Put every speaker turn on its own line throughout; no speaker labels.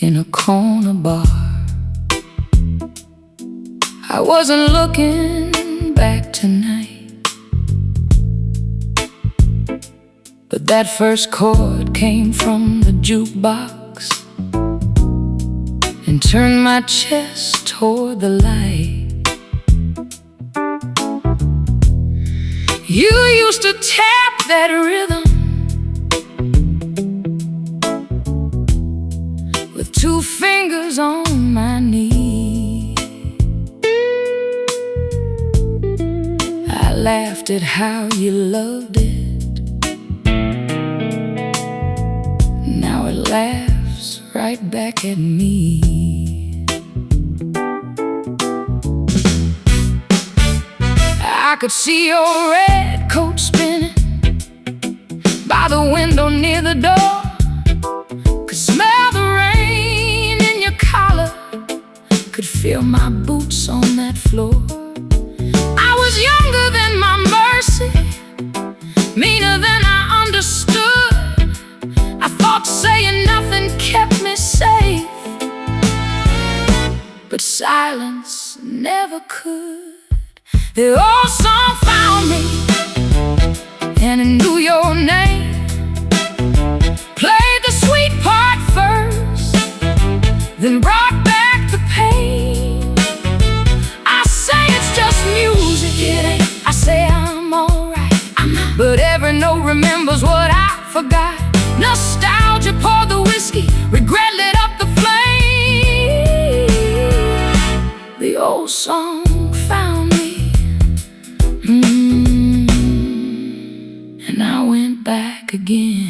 in a corner bar. I wasn't looking back tonight, but that first chord came from the jukebox and turned my chest toward the light. You used to tap that rhythm with 2 fingers on my knee. I laughed at how you loved it. Now it laughs right back at me. I could see your red coat spinning by the window near the door. Could smell the rain in your collar, could feel my boots on that floor. I was younger than my mercy, meaner than I understood. I thought saying nothing kept me safe, but silence never could. The old song found me, and it knew your name. Played the sweet part first, then brought back the pain. I say it's just music, it ain't. I say I'm alright, but every note remembers what I forgot. Nostalgia poured the whiskey, regret lit up the flame. The old song found me, and I went back again.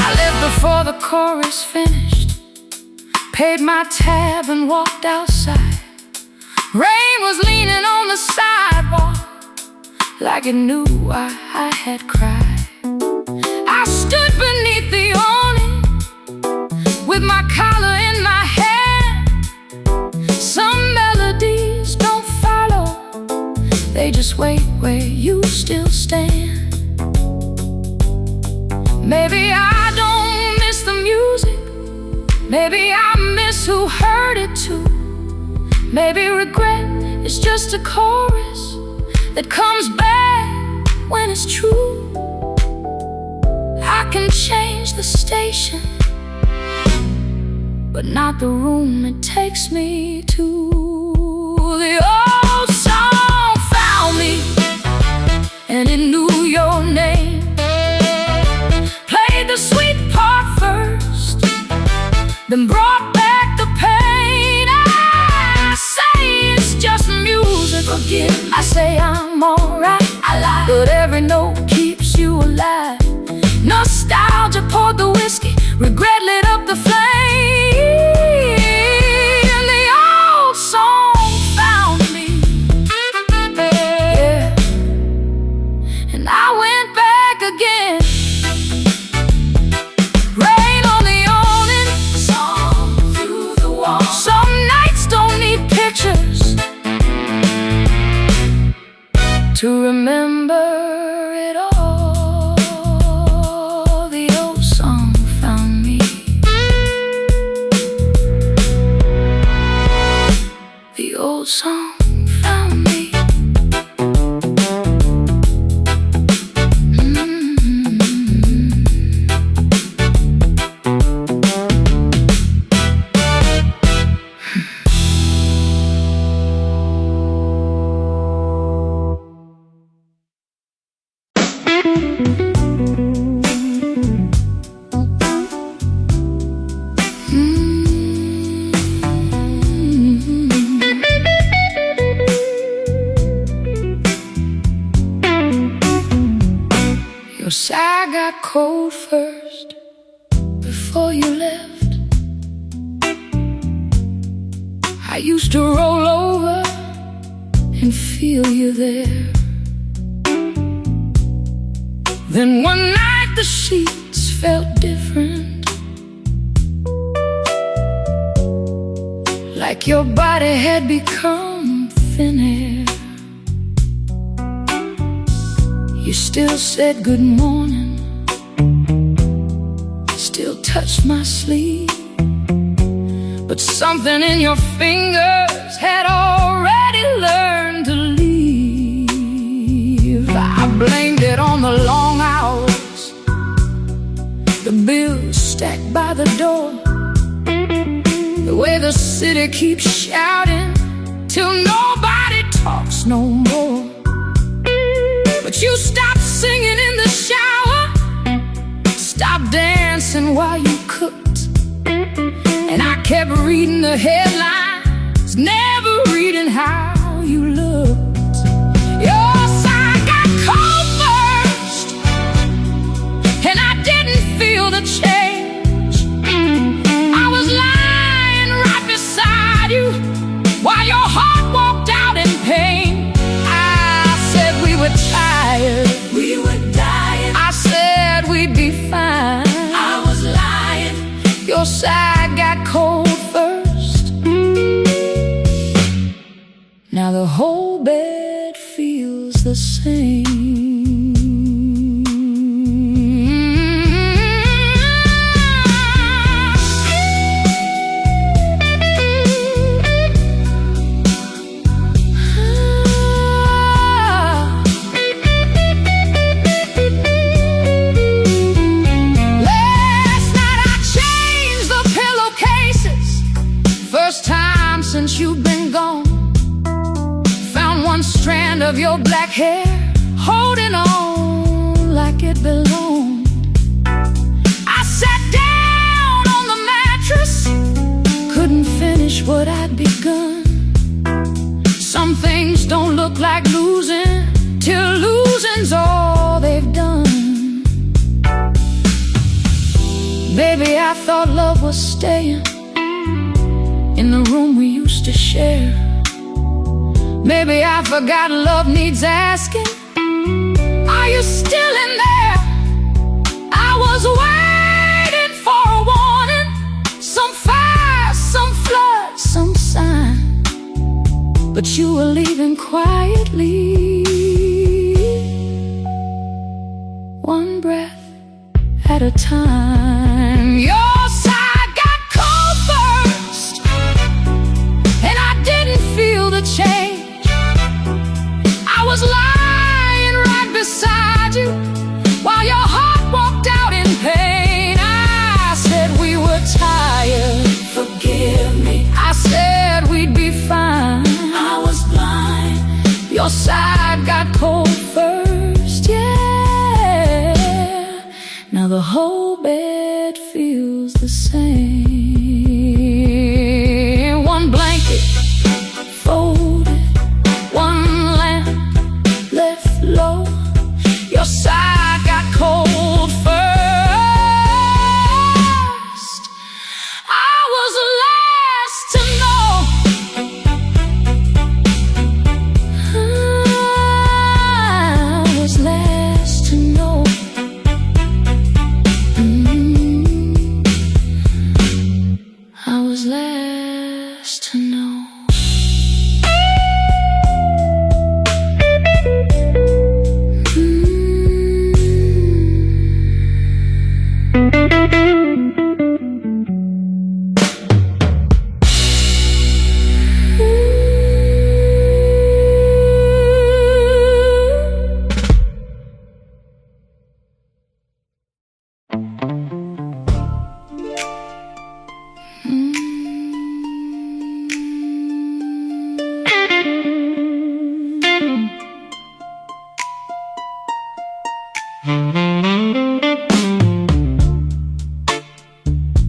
I lived before the chorus finished, paid my tab and walked outside. Rain was leaning on the sidewalk like it knew I had cried. I stood beneath the awning with my collar in my hand. Some melodies don't follow, they just wait where you still stand. Maybe I don't miss the music, maybe I miss who heard it too. Maybe regret is just a chorus that comes back when it's true. I can change the station, but not the room it takes me to. The old song found me, and it knew your name. Played the sweet part first, then brought back the pain. I say it's just music, forgive. I say I'm alright, I lie, but every note keeps you alive. Nostalgia poured the whiskey, regret lit up the flame. And the old song found me, yeah, and I went back again. Rain on the awning, song through the wall. Some nights don't need pictures to remember it all. The old song found me, the old song found me. Your sigh got cold first before you left. I used to roll over and feel you there. Then one night the sheets felt different, like your body had become thin air. You still said good morning, still touched my sleeve, but something in your fingers had already learned to leave. I blamed it on the long hours, the bills stacked by the door, the way the city keeps shouting till nobody talks no more. But you stopped singing in the shower, stopped dancing while you cooked, and I kept reading the headlines, never reading how you looked. Your side got cold first, and I didn't feel the change. I was lying right beside you while your heart walked out in pain. I said we were tired, we were dying. I said we'd be fine, I was lying. Your side got cold first. Now the whole bed feels the same. First time since you've been gone, found one strand of your black hair, holding on like it belonged. I sat down on the mattress, couldn't finish what I'd begun. Some things don't look like losing till losing's all they've done. Baby, I thought love was staying in the room we used to share. Maybe I forgot love needs asking, are you still in there? I was waiting for a warning, some fire, some flood, some sign, but you were leaving quietly, one breath at a time. Your side got cold first, and I didn't feel the change. I was lying right beside you while your heart walked out in pain. I said we were tired, forgive me. I said we'd be fine, I was blind. Your side got cold first, yeah. Now the whole bed feels the same. One blanket folded, one lamp left low. Your side got cold first. I was last to know. I was last to know. I was last to know.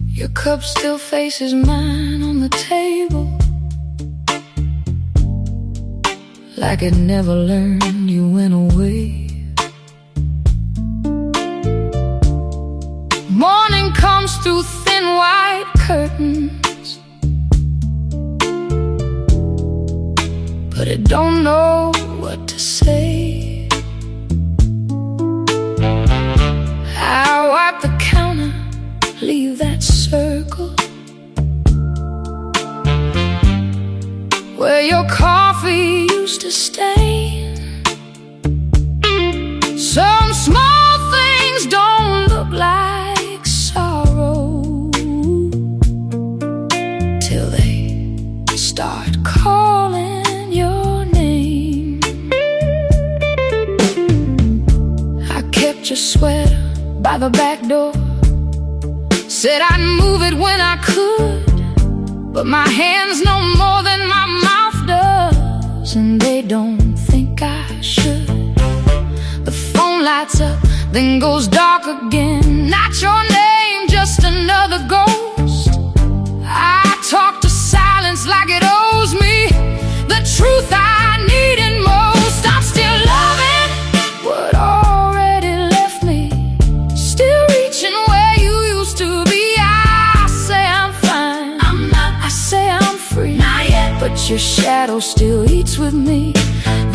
Your cup still faces mine on the table, like it never learned you went away. Morning comes through thin white curtains, but it don't know what to say. where your coffee used to stain. Some small things don't look like sorrow till they start calling your name. I kept your sweater by the back door, said I'd move it when I could, but my hands know more than my mouth does, and they don't think I should. The phone lights up, then goes dark again. Not your name, just another ghost. I talk to silence like it owes me the truth I need and most. I'm still loving what already left me, still reaching where you used to be. I say I'm fine, I'm not. I say I'm free, not yet. But your shadow still eats with me.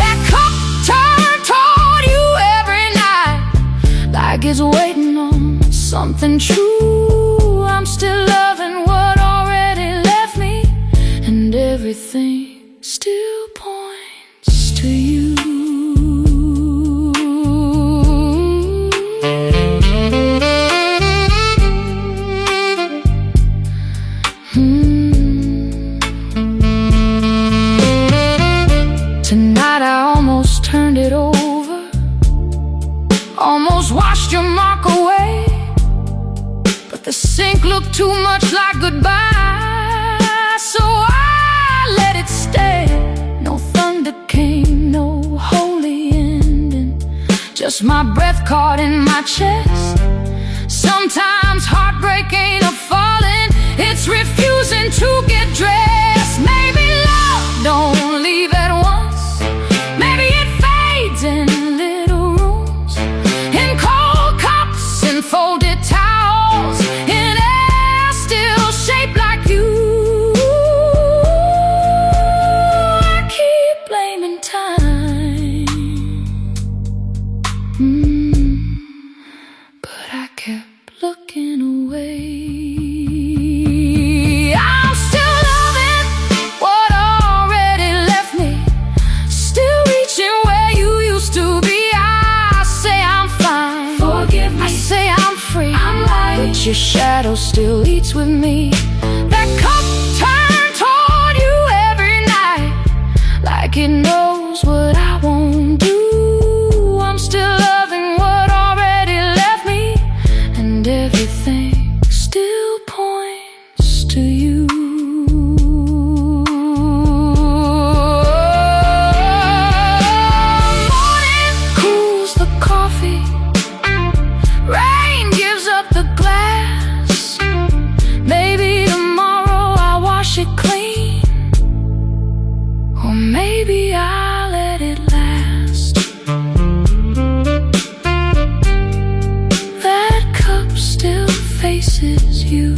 That cup turned toward you every night, like it's waiting on something true. I'm still loving what already left me, and everything still points to you. Tonight I almost turned it over, almost washed your mark away, but the sink looked too much like goodbye, so I let it stay. No thunder came, no holy ending, just my breath caught in my chest. Sometimes heartbreak ain't a falling, it's refusing to get dressed. Maybe love don't leave at once, maybe it fades in little rooms, in cold cups and folded towels, in air still shaped like you. I keep blaming time, but I kept looking away. I'm still loving what already left me, still reaching where you used to be. I say I'm fine, forgive me. I say I'm free, I'm right. But your shadow still eats with me. That cup turned toward you every night, like it knows what I won't do. I'm still loving what already left me, and everything still points to you. Morning cools the coffee, rain gives up the glass. Maybe tomorrow I'll wash it clean, or maybe I'll let it last. That cup still faces you.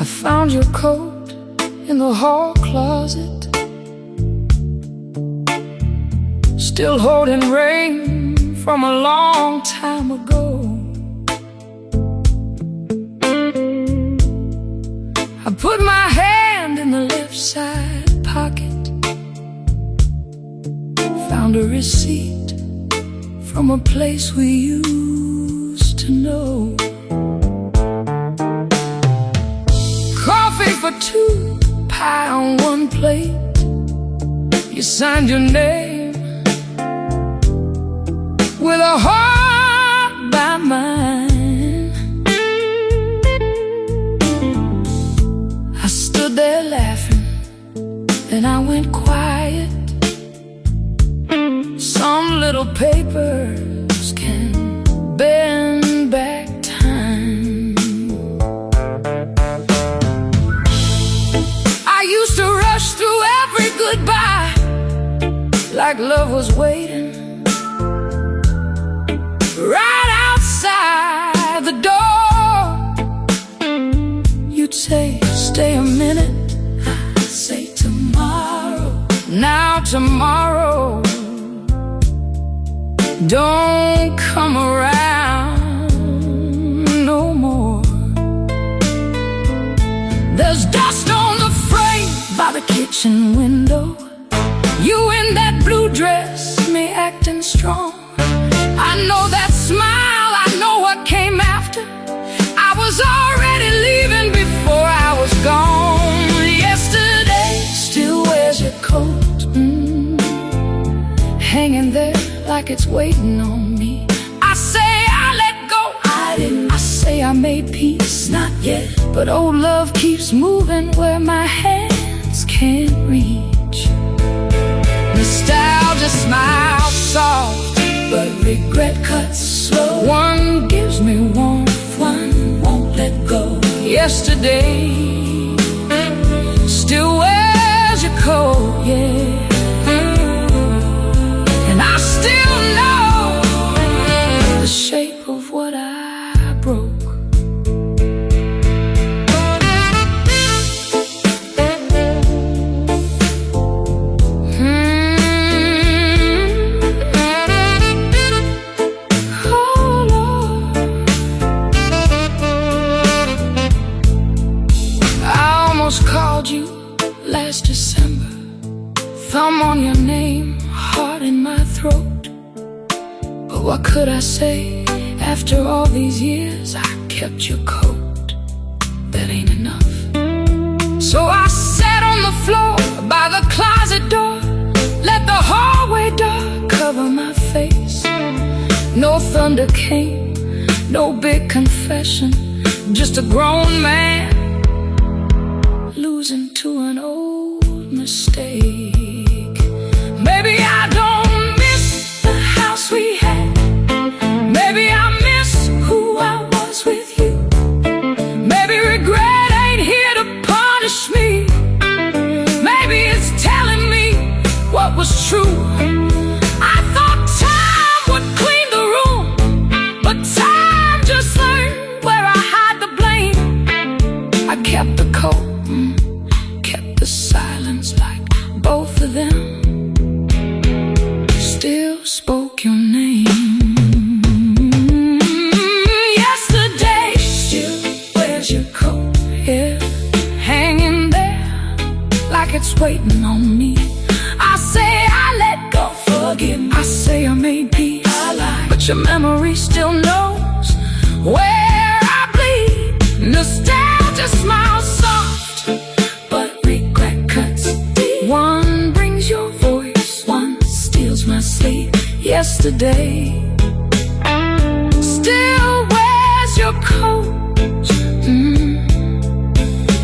I found your coat in the hall closet, still holding rain from a long time ago. I put my hand in the left side pocket, found a receipt from a place we used to know. Coffee for two, pie on one plate. You signed your name with a heart by mine. Some little papers can bend back time. I used to rush through every goodbye like love was waiting right outside the door. You'd say, stay a minute. I'd say tomorrow. Now tomorrow don't come around no more. There's dust on the frame by the kitchen window. You in that blue dress, me acting strong. I know that smile, I know what came after. I was already leaving before I was gone. Yesterday still wears your coat, hanging there like it's waiting on me. I say I let go, I didn't. I say I made peace, not yet. But old love keeps moving where my hands can't reach. Nostalgia smiles soft, but regret cuts slow. One gives me warmth, one won't let go. Yesterday still wears your coat, yeah. And I still know the shape of what I broke. Called you last December, thumb on your name, heart in my throat. But what could I say? After all these years, I kept your coat. That ain't enough. So I sat on the floor by the closet door, let the hallway door cover my face. No thunder came, no big confession, just a grown man losing to an old mistake. Maybe I don't miss the house we had. Maybe I miss who I was with you. Maybe regret ain't here to punish me. Maybe it's telling me what was true. I thought time would clean the room, but time just learned where I hide the blame. I kept the coat, kept the silence like both of them still spoke your name. Yesterday still wears your coat, yeah, hanging there like it's waiting on me. I say I let go, forgive me. I say I made peace, I lied, but your memory still knows where I bleed. Nostalgia smiles soft, but regret cuts deep. One brings your voice, one steals my sleep. Yesterday still wears your coat,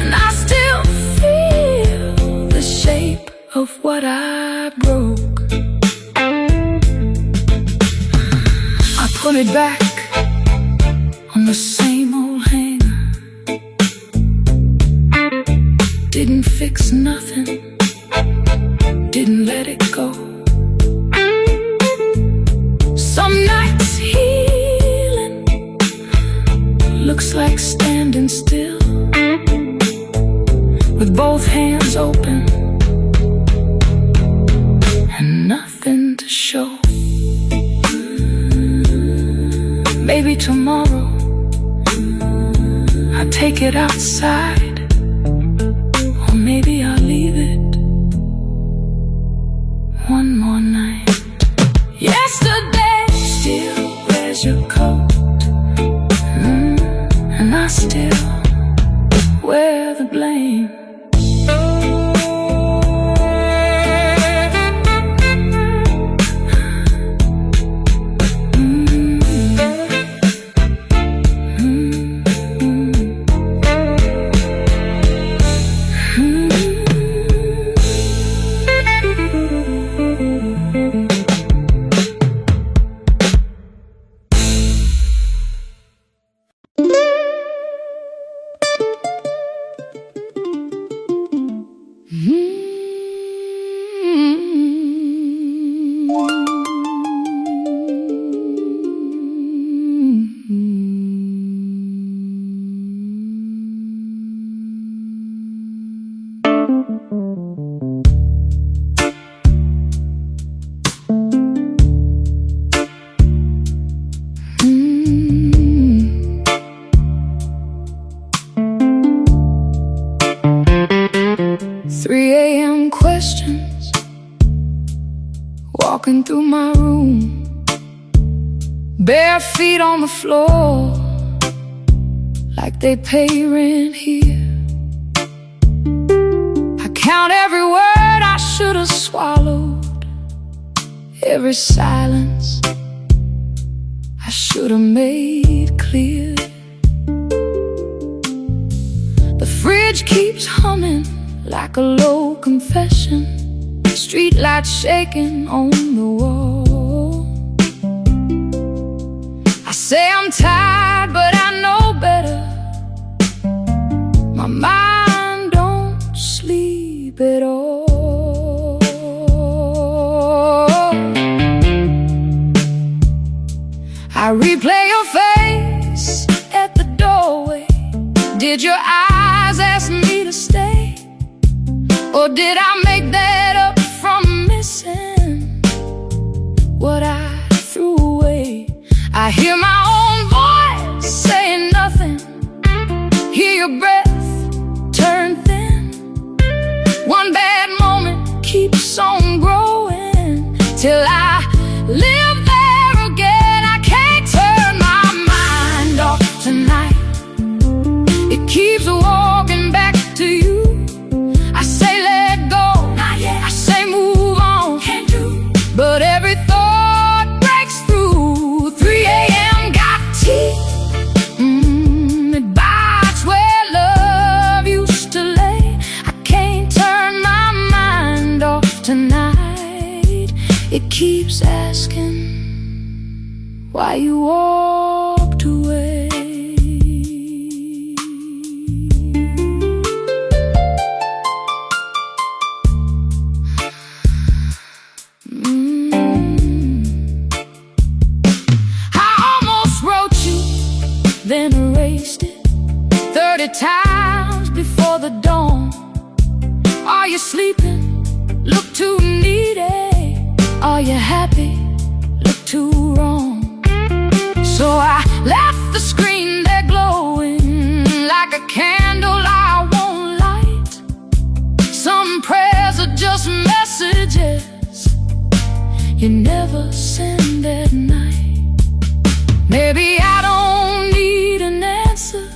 and I still feel the shape of what I broke. I put it back on the same old hanger. Didn't fix nothing, didn't let it go. Some nights healing looks like standing still with both hands open and nothing to show. Maybe tomorrow I'll take it outside, or maybe I'll leave it one more night. Yesterday still wears your coat, and I still wear the blame. walking through my room, bare feet on the floor, like they pay rent here. I count every word I should have swallowed, every silence I should have made clear. The fridge keeps humming like a low confession, street lights shaking on the wall. I say I'm tired, but I know better. My mind don't sleep at all. I replay your face at the doorway. Did your eyes ask me to stay? Or did I make that up from missing what I threw away? I hear my own voice saying nothing, hear your breath turn thin. One bad moment keeps on growing till I live there again. I can't turn my mind off tonight. It keeps walking back to you. I say let go, not yet. I say move on, can't do. But every thought breaks through. 3 a.m. got teeth. It bites where love used to lay. I can't turn my mind off tonight. It keeps asking why you walked away. Then erased it 30 times before the dawn. Are you sleeping? Look too needy. Are you happy? Look too wrong. So I left the screen there glowing like a candle I won't light. Some prayers are just messages you never send at night. Maybe I don't need an answer.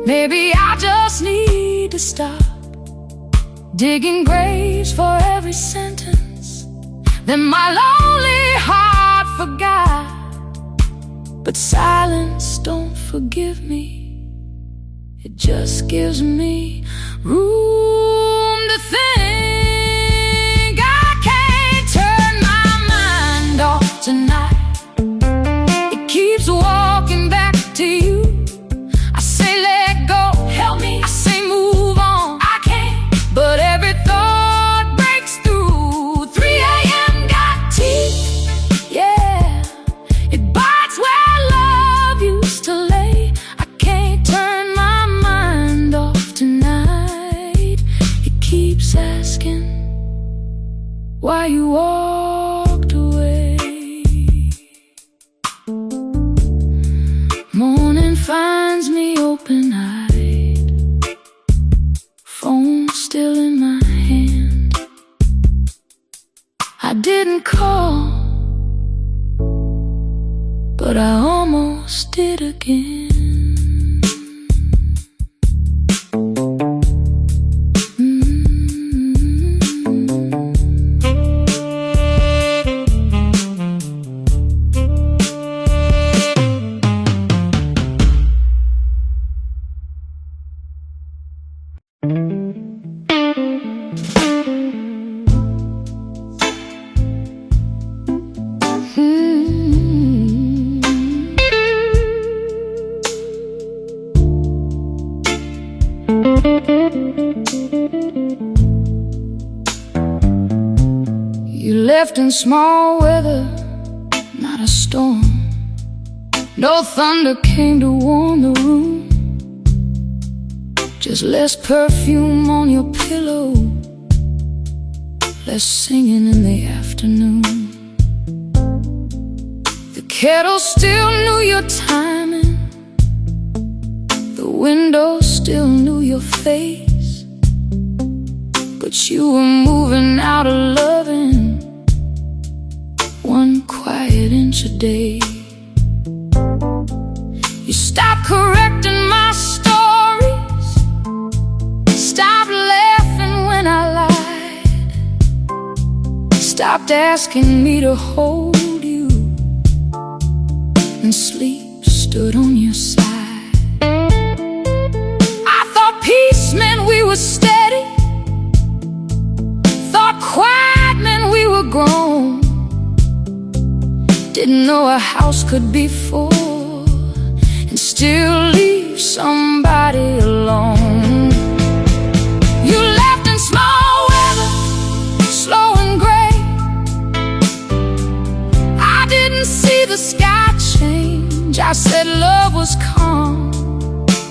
Maybe I just need to stop digging graves for every sentence that my lonely heart forgot. But silence don't forgive me. It just gives me room to think. I can't turn my mind off tonight. Keeps walking back to you. I say let go, help me. I say move on, I can't. But every thought breaks through. 3 a.m. got teeth, yeah. It bites where love used to lay. I can't turn my mind off tonight. It keeps asking why you walked away. Morning finds me open-eyed, phone still in my hand. I didn't call, but I almost did again. You left in small weather, not a storm. No thunder came to warm the room. Just less perfume on your pillow, less singing in the afternoon. The kettle still knew your timing, the window still knew your face, but you were moving out of loving quiet inch a day. You stopped correcting my stories, stopped laughing when I lied, stopped asking me to hold you, and sleep stood on your side. I thought peace meant we were steady, thought quiet meant we were grown, didn't know a house could be full and still leave somebody alone. You left in small weather, slow and gray. I didn't see the sky change. I said love was calm,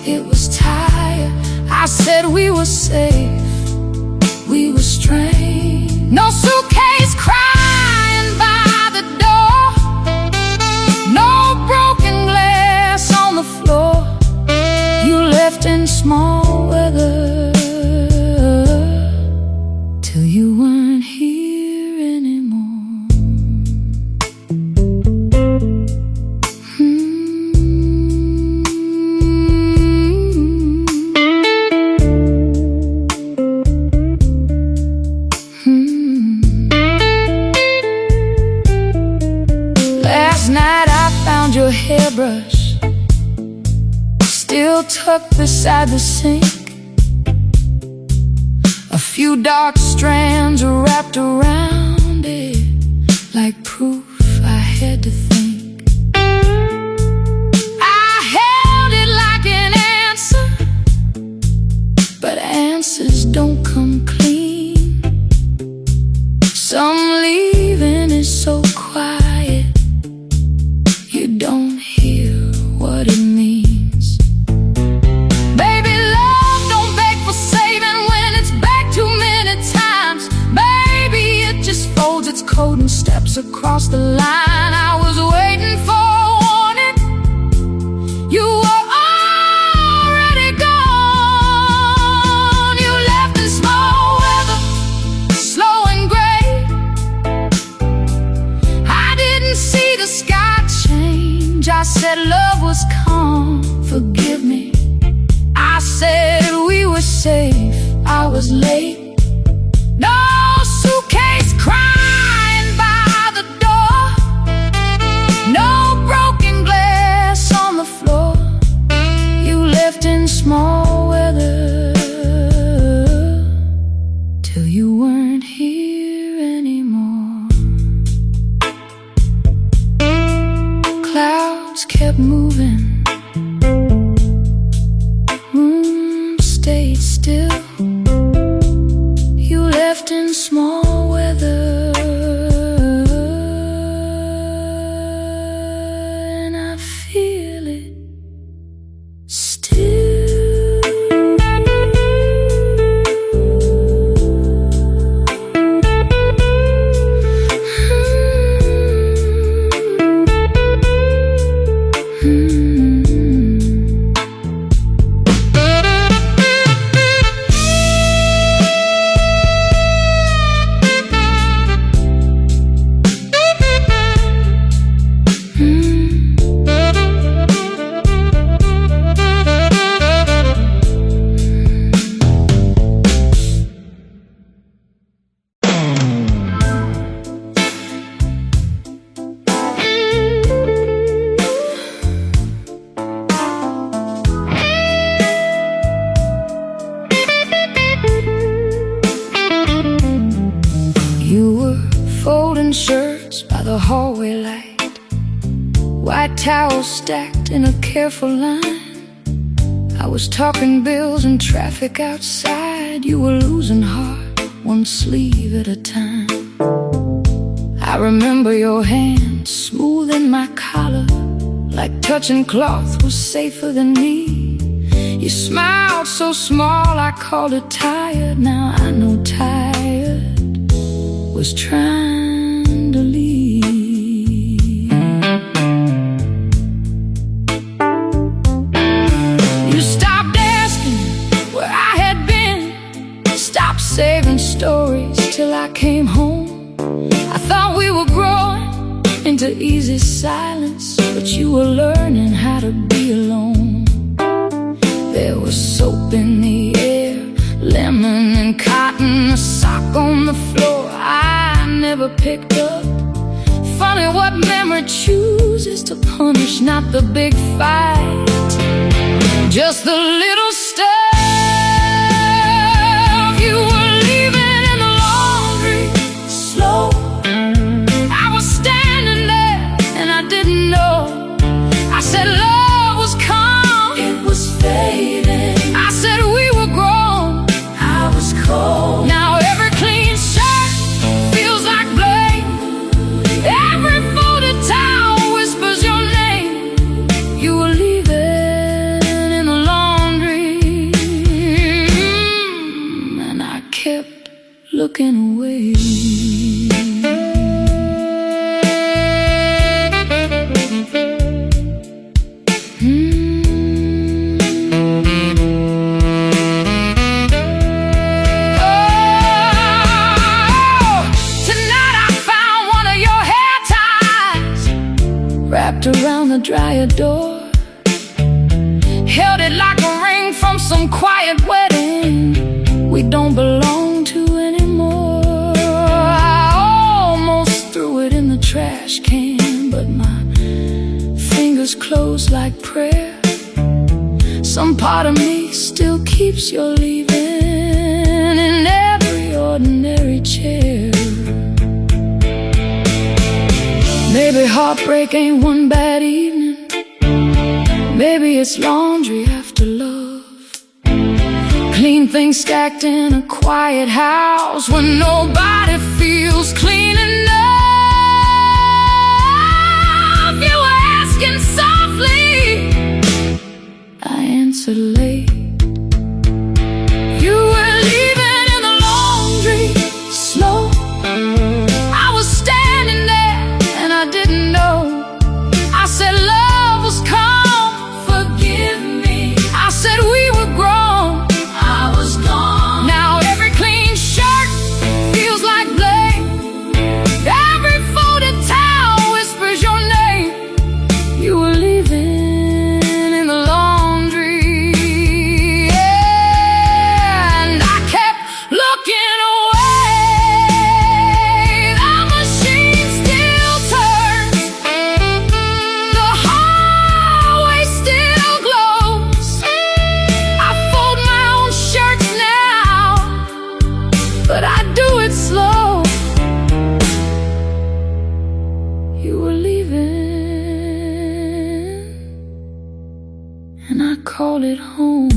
it was tired. I said we were safe, we were strange. No suitcase crying by the door, no broken glass on the floor. You left in small weather till you weren't here anymore. Last night I found your hairbrush still tucked beside the sink. A few dark strands wrapped around it, like proof I had to think. I held it like an answer, but answers don't come clean. Some leaving is so quiet, you don't hear what it means. Baby, love don't beg for saving when it's back too many times. Baby, it just folds its coat and steps across the line. I was waiting for a warning, you were already gone. You left in small weather, slow and gray. I didn't see the sky change. I said love was calm, forgive me. I said we were safe, I was late. No suitcase crying by the door, no broken glass on the floor. You left in small weather till you weren't here anymore. Clouds kept moving, room stayed still. You left in small weather, and I feel it still. You were folding shirts by the hallway light, white towels stacked in a careful line. I was talking bills and traffic outside. You were losing heart, one sleeve at a time. I remember your hand smoothing my collar, like touching cloth was safer than me. You smiled so small I called it tired. Now I know tired was trying to leave. You stopped asking where I had been, stopped saving stories till I came home. I thought we were growing, and to easy silence, but you were learning how to be alone. There was soap in the air, lemon and cotton, a sock on the floor I never picked up. Funny what memory chooses to punish, not the big fight, just the little stuff. You were leaving in the laundry, slow. I was standing there and I didn't know. I said love was calm, it was fading. I said we were grown, I was cold. Now every clean shirt feels like blame. Every folded towel whispers your name. You were leaving in the laundry, and I kept looking away. Wrapped around the dryer door, held it like a ring from some quiet wedding we don't belong to anymore. I almost threw it in the trash can, but my fingers closed like prayer. Some part of me still keeps your leaving in every ordinary chair. Maybe heartbreak ain't one bad evening. Maybe it's laundry after love. Clean things stacked in a quiet house when nobody feels clean enough. You were asking softly, I answered late. You were leaving in the laundry, slow. I was standing there and I didn't know. I said love was calm, forgive me. I said we were grown, I was gone. Now every clean shirt feels like blame. Every folded towel whispers your name. You were leaving in the laundry, and I kept looking away. The machine still turns, the hallway still glows. I fold my own shirts now, but I do it slow. You were leaving, and I call it home.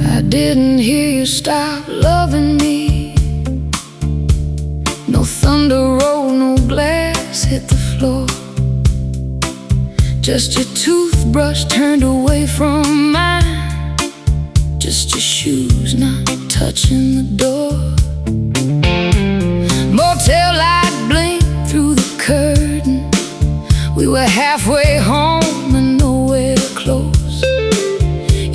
I didn't hear you stop loving me. No thunder rolled, no glass hit the floor. Just your toothbrush turned away from mine. Just your shoes not touching the door. Motel light blinked through the curtain. We were halfway home and nowhere close.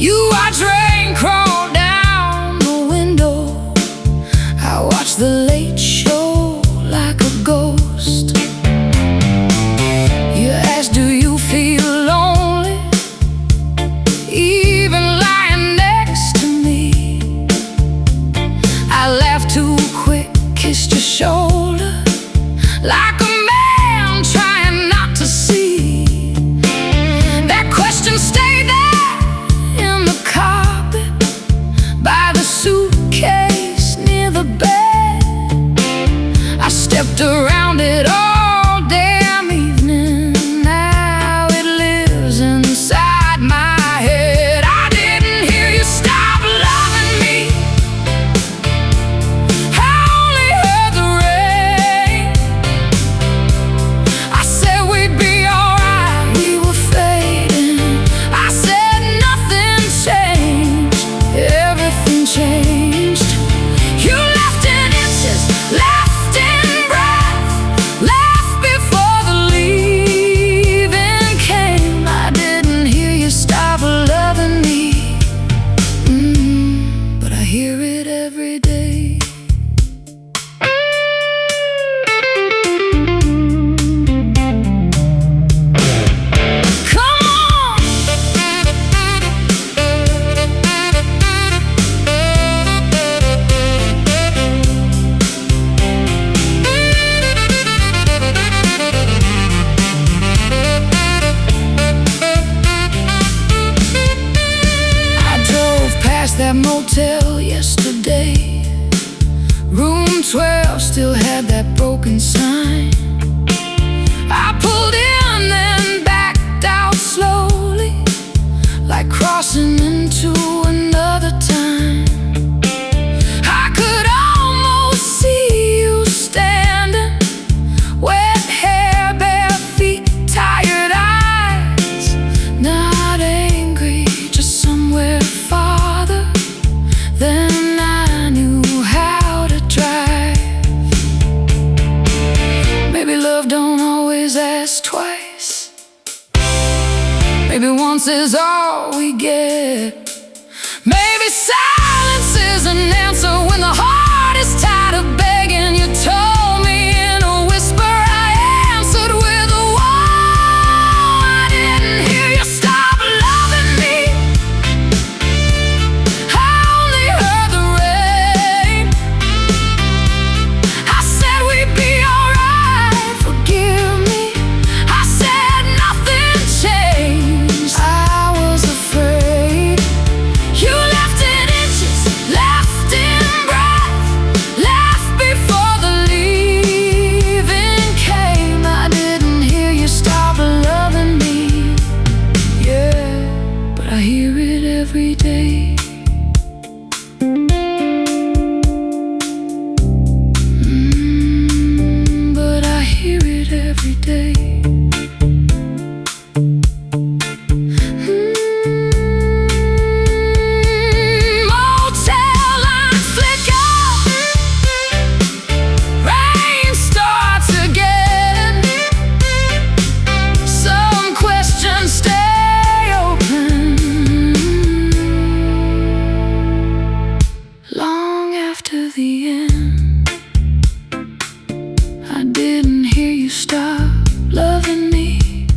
You watched rain crawl down the window. I watched the late show like a ghost. You asked, do you feel lonely, even lying next to me? I laughed too quick, kissed your shoulder like a man trying not to see. nothing changed. You left in inches, left in breath, left before the leaving came. I didn't hear you stop loving me, but I hear it every day. That motel yesterday, room 12 still had that broken sign. I pulled in, then backed out slowly, like crossing into another time. I could almost see you standing, wet hair, bare feet, tired eyes, not angry, just somewhere far. Then I knew how to drive. Maybe love don't always ask twice. Maybe once is all we get. Maybe silence is an answer when the heart is tired of begging. You told me in a whisper, I answered with a whoa. I didn't hear you stop loving me. Every day. But I hear it every day. Motel lights flicker, rain starts again. Some questions stay open long after the end. I didn't hear you stop loving me,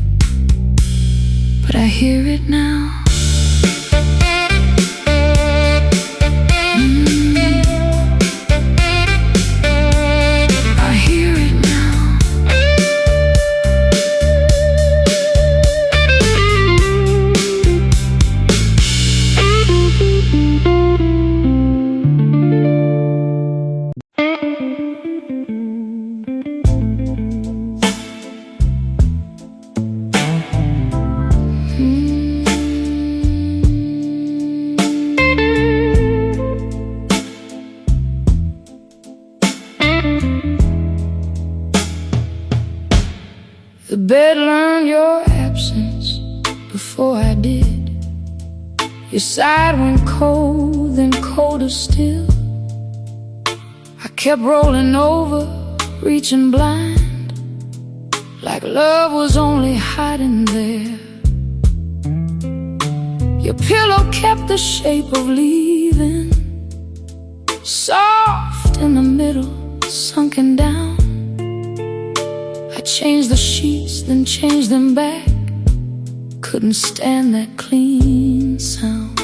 but I hear it now. I hear it now. The bed learned your absence before I did. Your side went cold, then colder still. I kept rolling over, reaching blind, like love was only hiding there. Your pillow kept the shape of leaving, soft in the middle, sunken down. I changed the sheets, then changed them back. Couldn't stand that clean sound.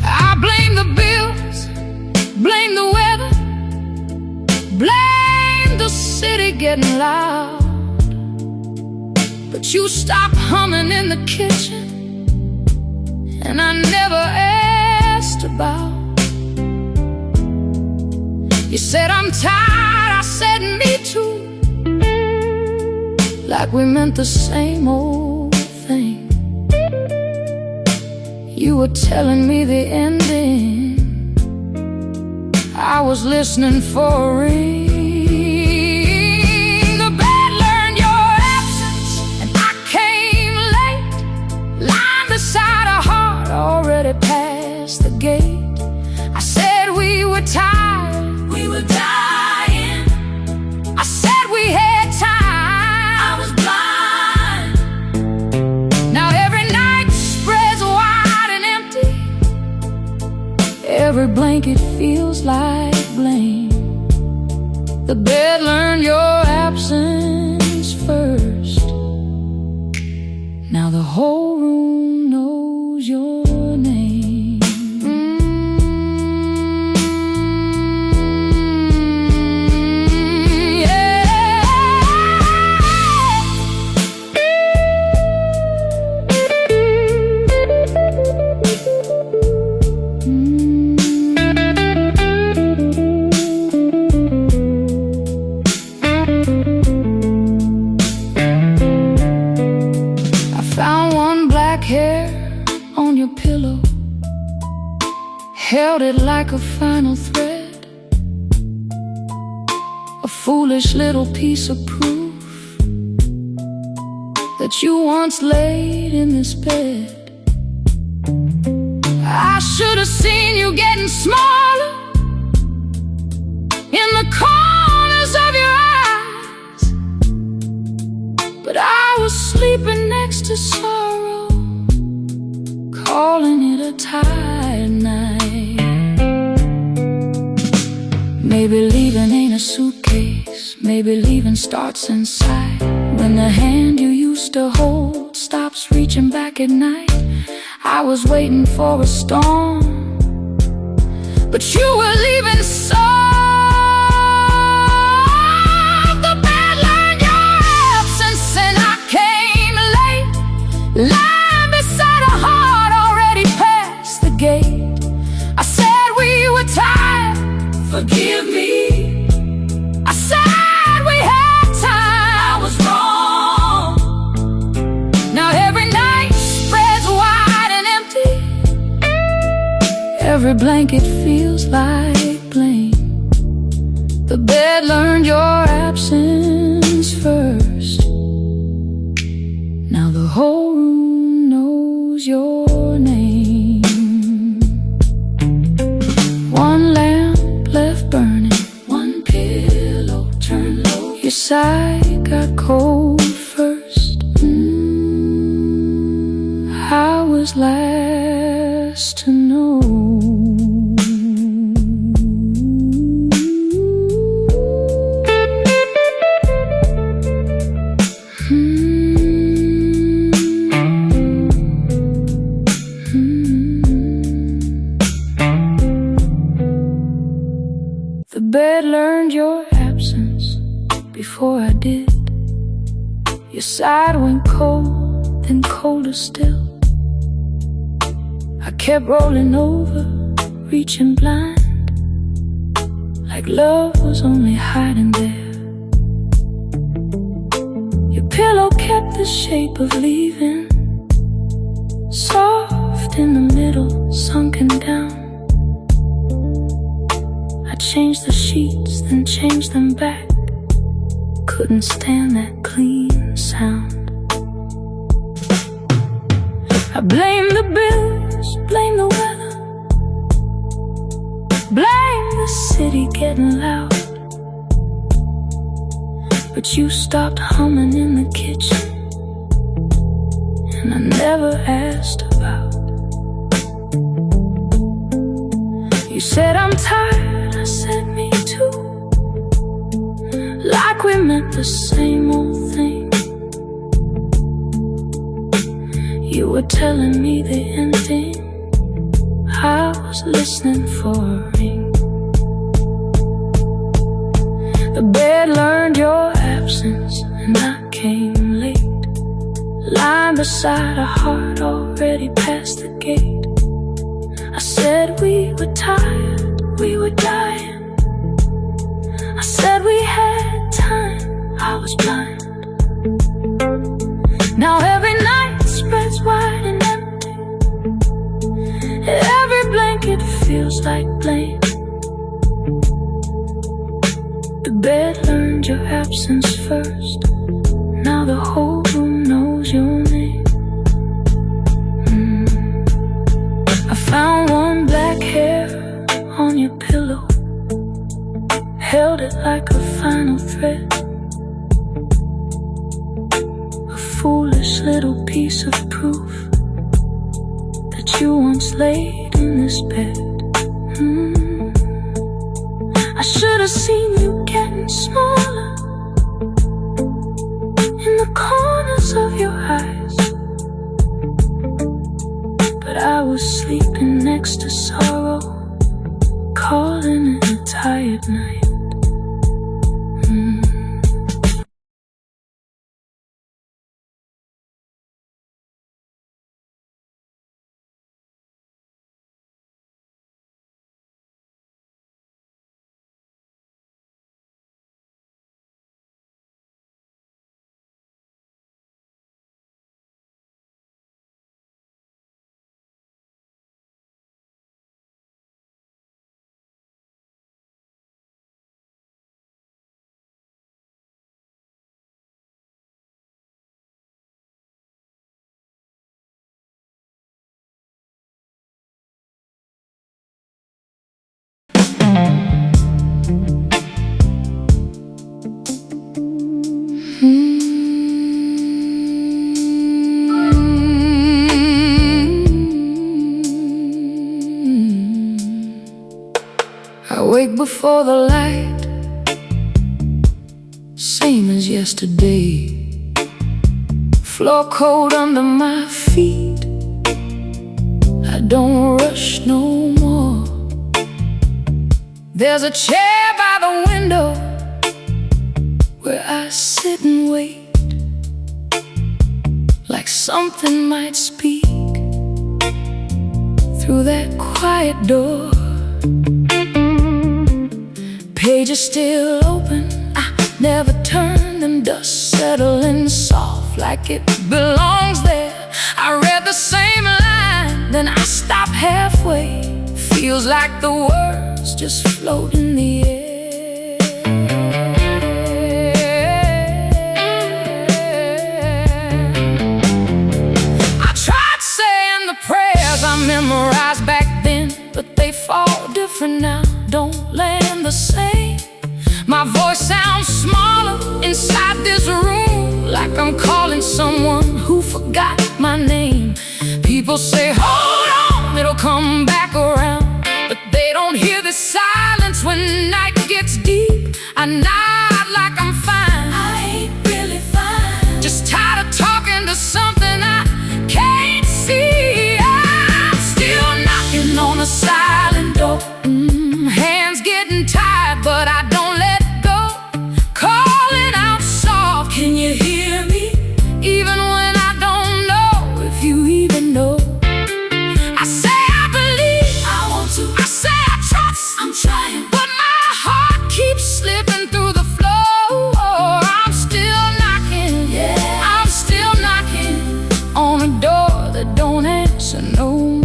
I blame the bills, blame the weather, blame the city getting loud. But you stopped humming in the kitchen, and I never asked about. You said I'm tired, I said me too, like we meant the same old thing. You were telling me the ending, I was listening for a ring. The bed learned your absence, and I came late, lying beside a heart already past. Every blanket feels like blame. The bed learned your absence first. Now the whole room knows your name. Hair on your pillow, held it like a final thread, a foolish little piece of proof that you once laid in this bed. I should have seen you getting smaller in the corners of your eyes, but I was sleeping next to sorrow, calling it a tired night. Maybe leaving ain't a suitcase. Maybe leaving starts inside, when the hand you used to hold stops reaching back at night. I was waiting for a storm, but you were leaving soft. The bed learned your absence and I came late, lying beside a heart already past the gate. I said we were tired, forgive me. I said we had time, I was wrong. Now every night spreads wide and empty. Every blanket feels like blame. The bed learned your absence first. Now the whole room knows your name. One lamp left burning, one pillow turned low. Your side got cold first. I was last to know. The bed learned your absence before I did. Your side went cold, then colder still. I kept rolling over, reaching blind, like love was only hiding there. Your pillow kept the shape of leaving, soft in the middle, sunken down. I changed the sheets, then changed them back. Couldn't stand that clean sound. I blame the bills, blame the weather, blame the city getting loud. But you stopped humming in the kitchen, and I never asked about. You said I'm tired, I said me too, like we meant the same old thing. You were telling me the ending, I was listening for a ring. The bed learned your absence and I came late, lying beside a heart already past the gate. I said we were tired, we were dying. I said we had time, I was blind. Now every night spreads wide and empty. Every blanket feels like blame. The bed learned your absence first. Now the whole room knows your name. I found one black hair on your pillow, held it like a final thread, a foolish little piece of proof that you once laid in this bed. Mm. I should have seen you getting smaller in the corners of your eyes, but I was sleeping next to sorrow, calling it a tired night. I wake before the light, same as yesterday. Floor cold under my feet, I don't rush no more. There's a chair by the window where I sit and wait, like something might speak through that quiet door. Pages still open, I never turn them, dust settling soft like it belongs there. I read the same line, then I stop halfway. Feels like the words just float in the air. I tried saying the prayers I memorized back then, but they fall different now, don't land the same. My voice sounds smaller inside this room, like I'm calling someone who forgot my name. People say, hold on, it'll come back around, but they don't hear the silence when night gets deep. I nod like I'm fine, I ain't really fine, just tired of talking to something I can't see. I'm still knocking on a silent door. Hands getting tired, but I don't let go. Calling out soft, can you hear me? Even when I don't know if you even know. I say I believe, I want to. I say I trust, I'm trying, but my heart keeps slipping through the floor. I'm still knocking, yeah, I'm still knocking on a door that don't answer no more.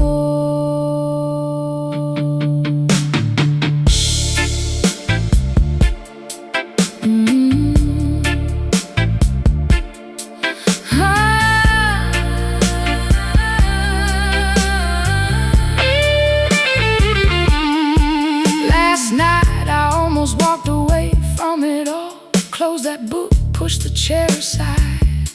Closed that book, pushed the chair aside,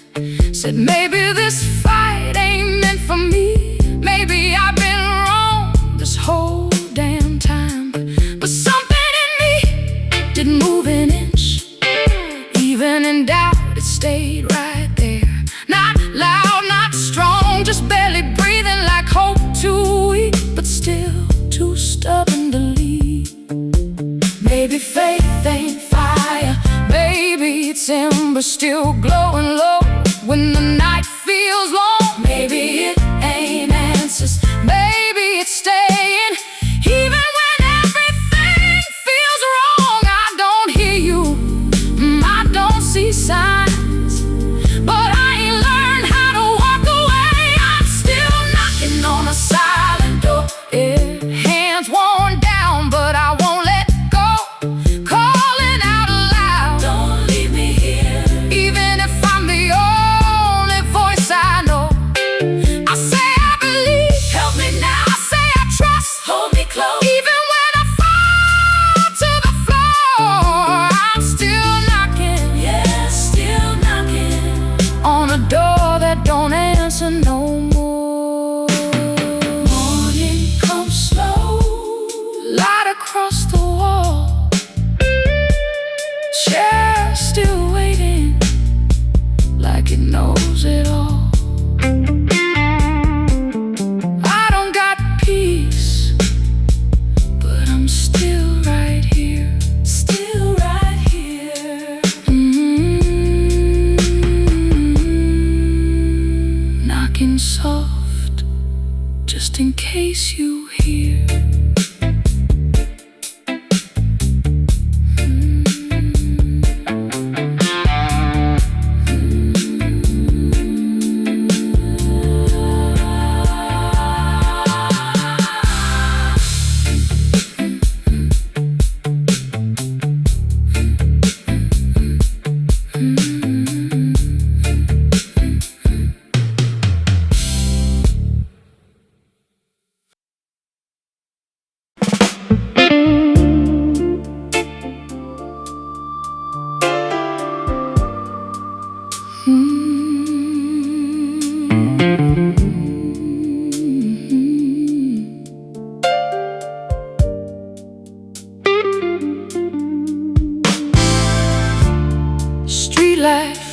said maybe this fight ain't meant for me. Maybe I've been wrong this whole damn time, but something in me didn't move an inch. Even in doubt, it stayed right there. Not loud, not strong, just barely breathing, like hope too weak, but still too stubborn to leave. Maybe faith ain't fire, maybe it's ember still glowing low when the night feels long. Maybe it ain't answers, maybe it's staying even when everything feels wrong. I don't hear you, I don't see signs, but I ain't learned how to walk away. I'm still knocking on a silent door, yeah. Hands worn down, but I won't let go. Calling out aloud, don't leave me here, even if I'm the only voice I know. I say I believe, help me now. I say I trust, hold me close, even when I fall to the floor. I'm still knocking, yeah, still knocking on a door that don't answer no more. Morning comes slow,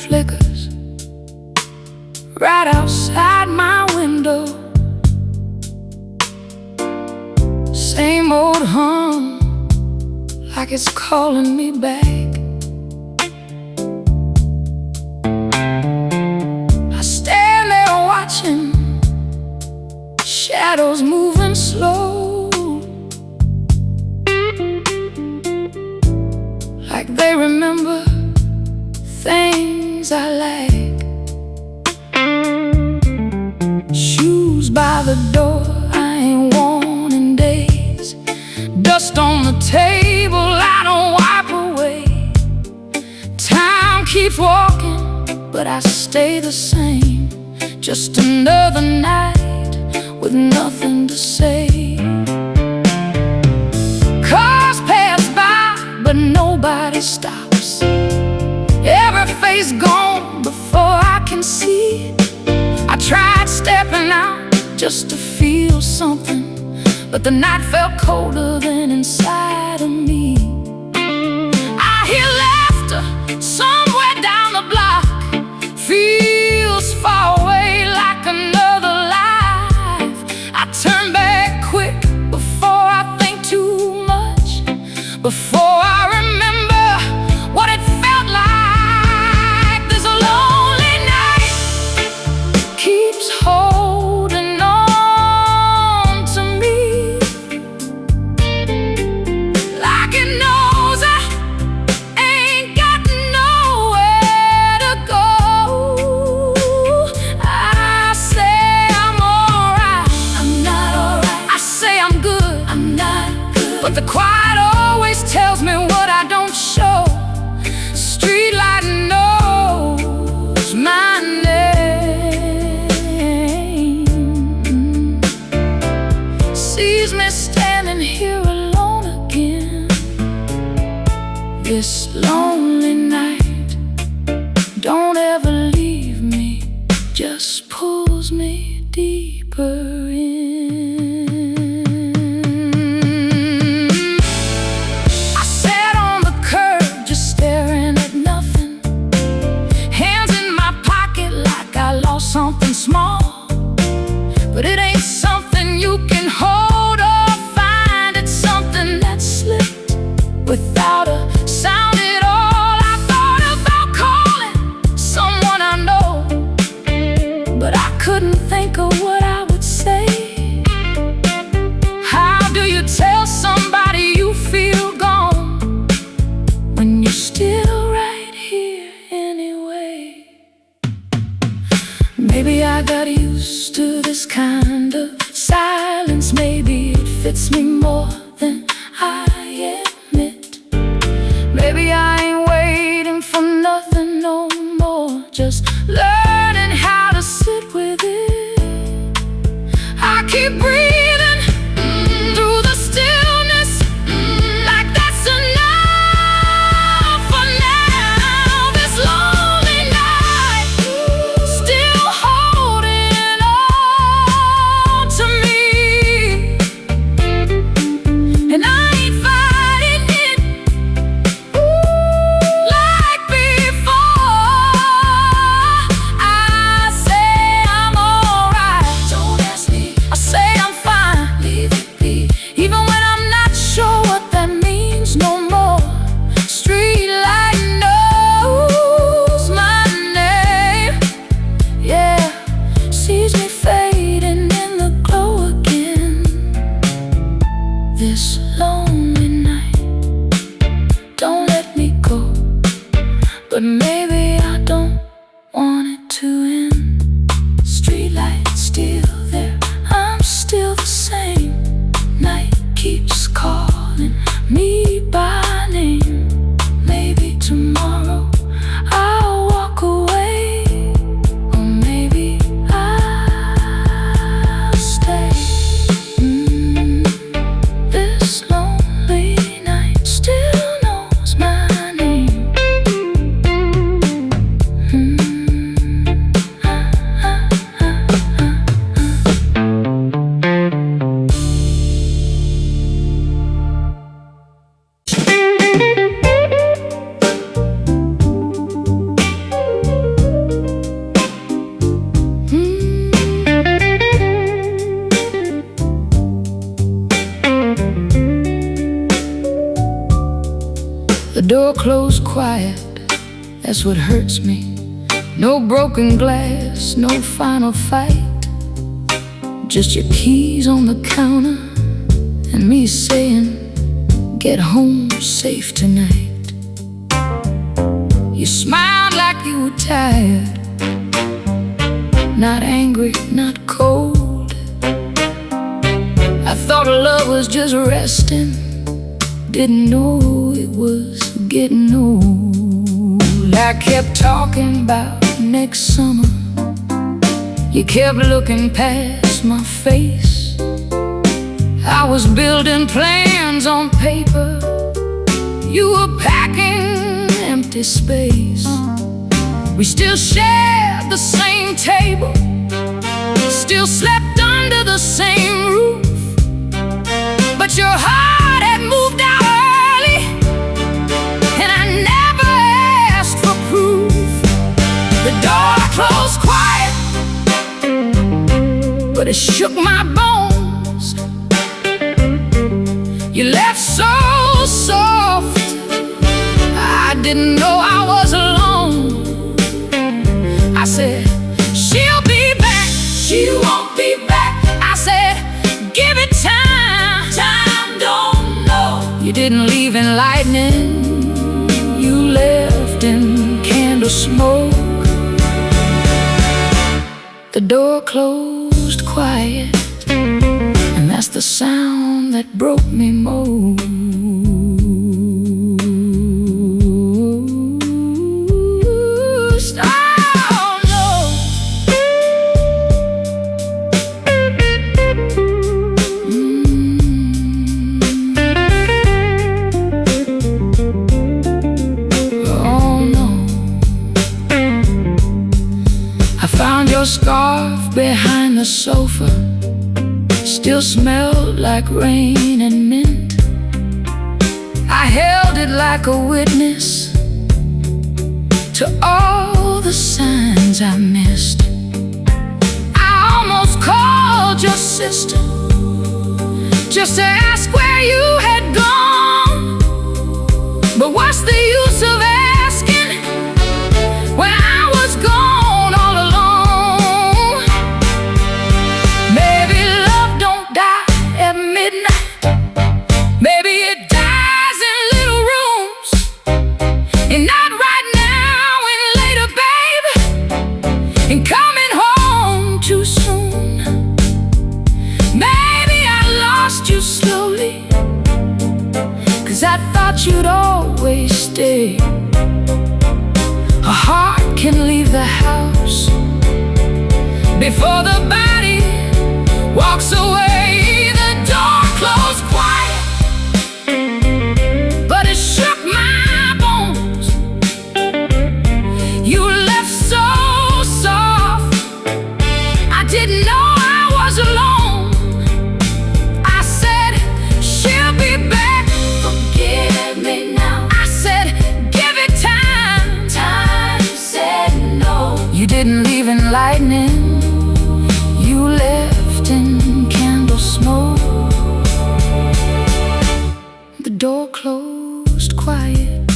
flickers right outside my window. Same old hum, like it's calling me back. I stand there watching shadows moving slow, like they remember things I like. Shoes by the door I ain't worn in days, dust on the table I don't wipe away. Time keeps walking, but I stay the same. Just another night with nothing to say. Cars pass by, but nobody stops. Every face gone before I can see. I tried stepping out just to feel something, but the night felt colder than inside of me. I hear laughter somewhere down the block, feels far away like another life. I turn back quick before I think too much, before I remember what it felt like. This lonely night keeps holding on to me, like it knows I ain't got nowhere to go. I say I'm alright, I'm not alright. I say I'm good, I'm not good. But the quiet always tells me what I don't show. Streetlight knows my name, sees me standing here alone again. This lonely night don't ever leave me, just pulls me deeper in. I sat on the curb just staring at nothing, hands in my pocket like I lost something small. But it ain't something you can hold or find, it's something that slipped without a sound at all. I thought about calling someone I know, but I couldn't think of what I would say. How do you tell somebody you feel gone when you're still right here anyway? Maybe I got used to this kind of silence. Maybe it fits me more than I admit. Maybe I ain't waiting for nothing no more, just learning how to sit with it. I keep breathing through the stillness, like that's enough for now. This lonely night still holding on to me, and I ain't fighting it like before. I say I'm alright, don't ask me. I say I'm fine, leave it be, even when I'm not sure what that means no more. Streetlight knows my name, yeah, sees me fading in the glow again. This lonely night don't let me go, but maybe I don't want it to end. Streetlight still there, I'm still the same. Night keeps calling me by name. Maybe tomorrow I'll walk away, or maybe I'll stay. This lonely night still knows my name. The door closed quiet, that's what hurts me. No broken glass, no final fight. Just your keys on the counter and me saying, get home safe tonight. You smiled like you were tired, not angry, not cold. I thought love was just resting, didn't know it was getting old. I kept talking about next summer, you kept looking past my face. I was building plans on paper, you were packing empty space. We still shared the same table, still slept under the same roof, but your heart had moved out early, and I never asked for proof. The door closed quiet, but it shook my bones. You left so soft, I didn't know I was alone. I said, she'll be back, she won't be back. I said, give it time, time don't know. You didn't leave in lightning, you left in candle smoke. The door closed quiet, and that's the sound that broke me most. Oh no. Oh no. I found your scarf behind the sofa, still smelled like rain and mint. I held it like a witness to all the signs I missed. I almost called your sister just to ask where you had gone, but what's the use of asking when I was gone all alone? Maybe love don't die at midnight, maybe it dies in little rooms, and not right now and later, baby, and coming home too soon. Maybe I lost you slowly, 'cause I thought you'd always stay. A heart can leave the house before the body walks away. The door closed quiet, but it shook my bones. You left so soft, I didn't know I was alone. I said, she'll be back, forgive me now. I said, give it time, time said no. You didn't leave in lightning, you left in candle smoke. The door closed quiet,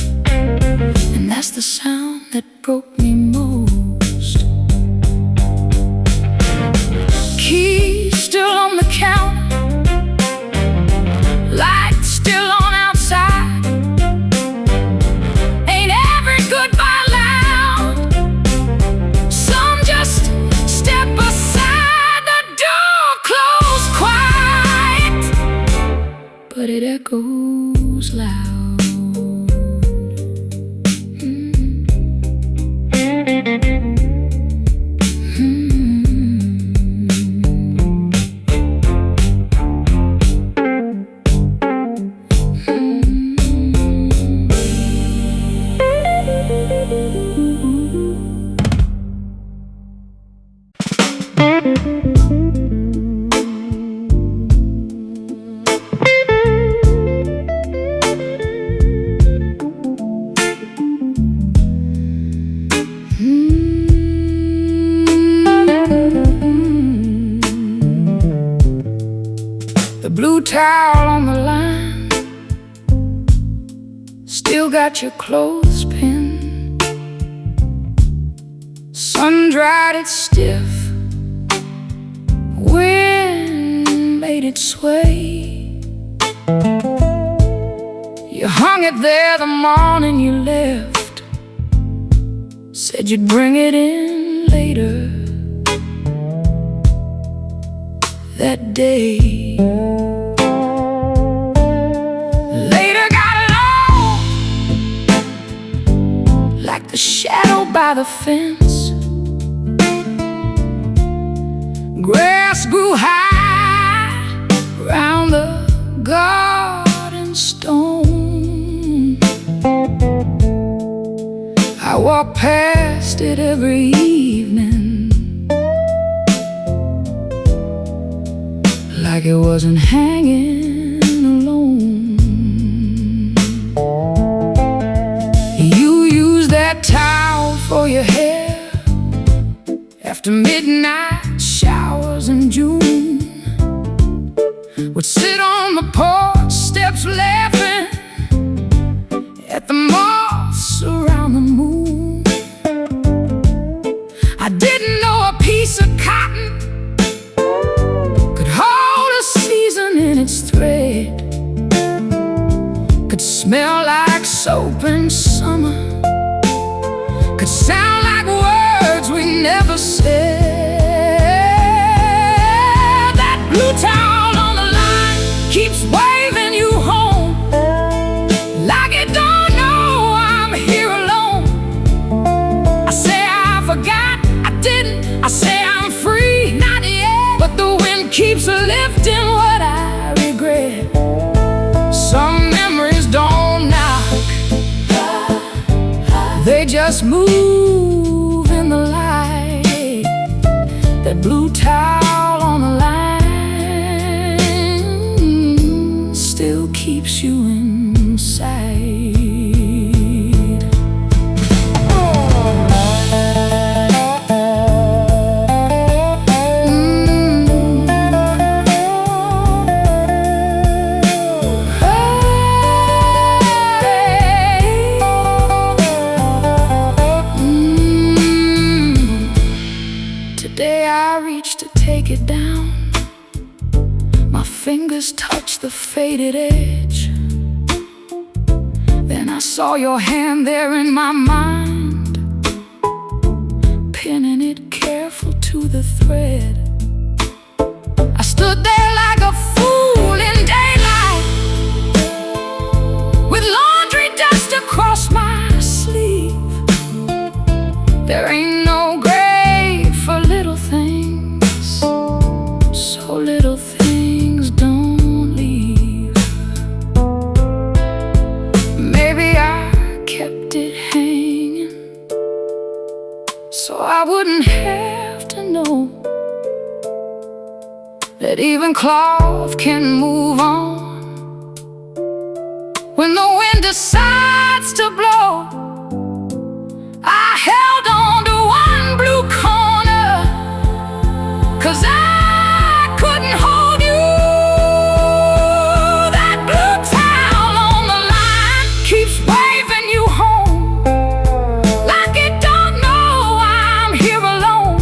and that's the sound that broke me most. Keys still on the counter, lights still on outside. Ain't every goodbye loud, some just step aside. The door closed quiet, but it echoes loud. blue towel on the line, still Still got your clothespin, sun-dried it stiff, wind made it sway. You hung it there the morning you left, said you'd bring it in later that day. Later got long, like the shadow by the fence. Grass grew high round the garden stone. I walk past it every evening, like it wasn't hanging alone. You used that towel for your hair after midnight showers in June. Would sit on the porch steps laughing at the moths around the moon. I didn't know a piece of cotton could hold a season in its thread, could smell like soap in summer, could sound like words we never said. That blue towel on the line keeps waving you home, like it don't know I'm here alone. I say I forgot, I didn't. I say I'm free, not yet. But the wind keeps lifting what I regret. Some memories don't knock, they just move in the light. That blue towel on the line still keeps you inside. Today I reached to take it down, my fingers touched the faded edge. Then I saw your hand there in my mind, pinning it careful to the thread. I stood there like a fool in daylight, with laundry dust across my sleeve. There ain't no grave for little things, so little things don't leave. Maybe I kept it hanging so I wouldn't have to know that even cloth can move on when the wind decides to blow. I held on to one blue corner, 'cause I couldn't hold you. That blue towel on the line keeps waving you home, like it don't know I'm here alone.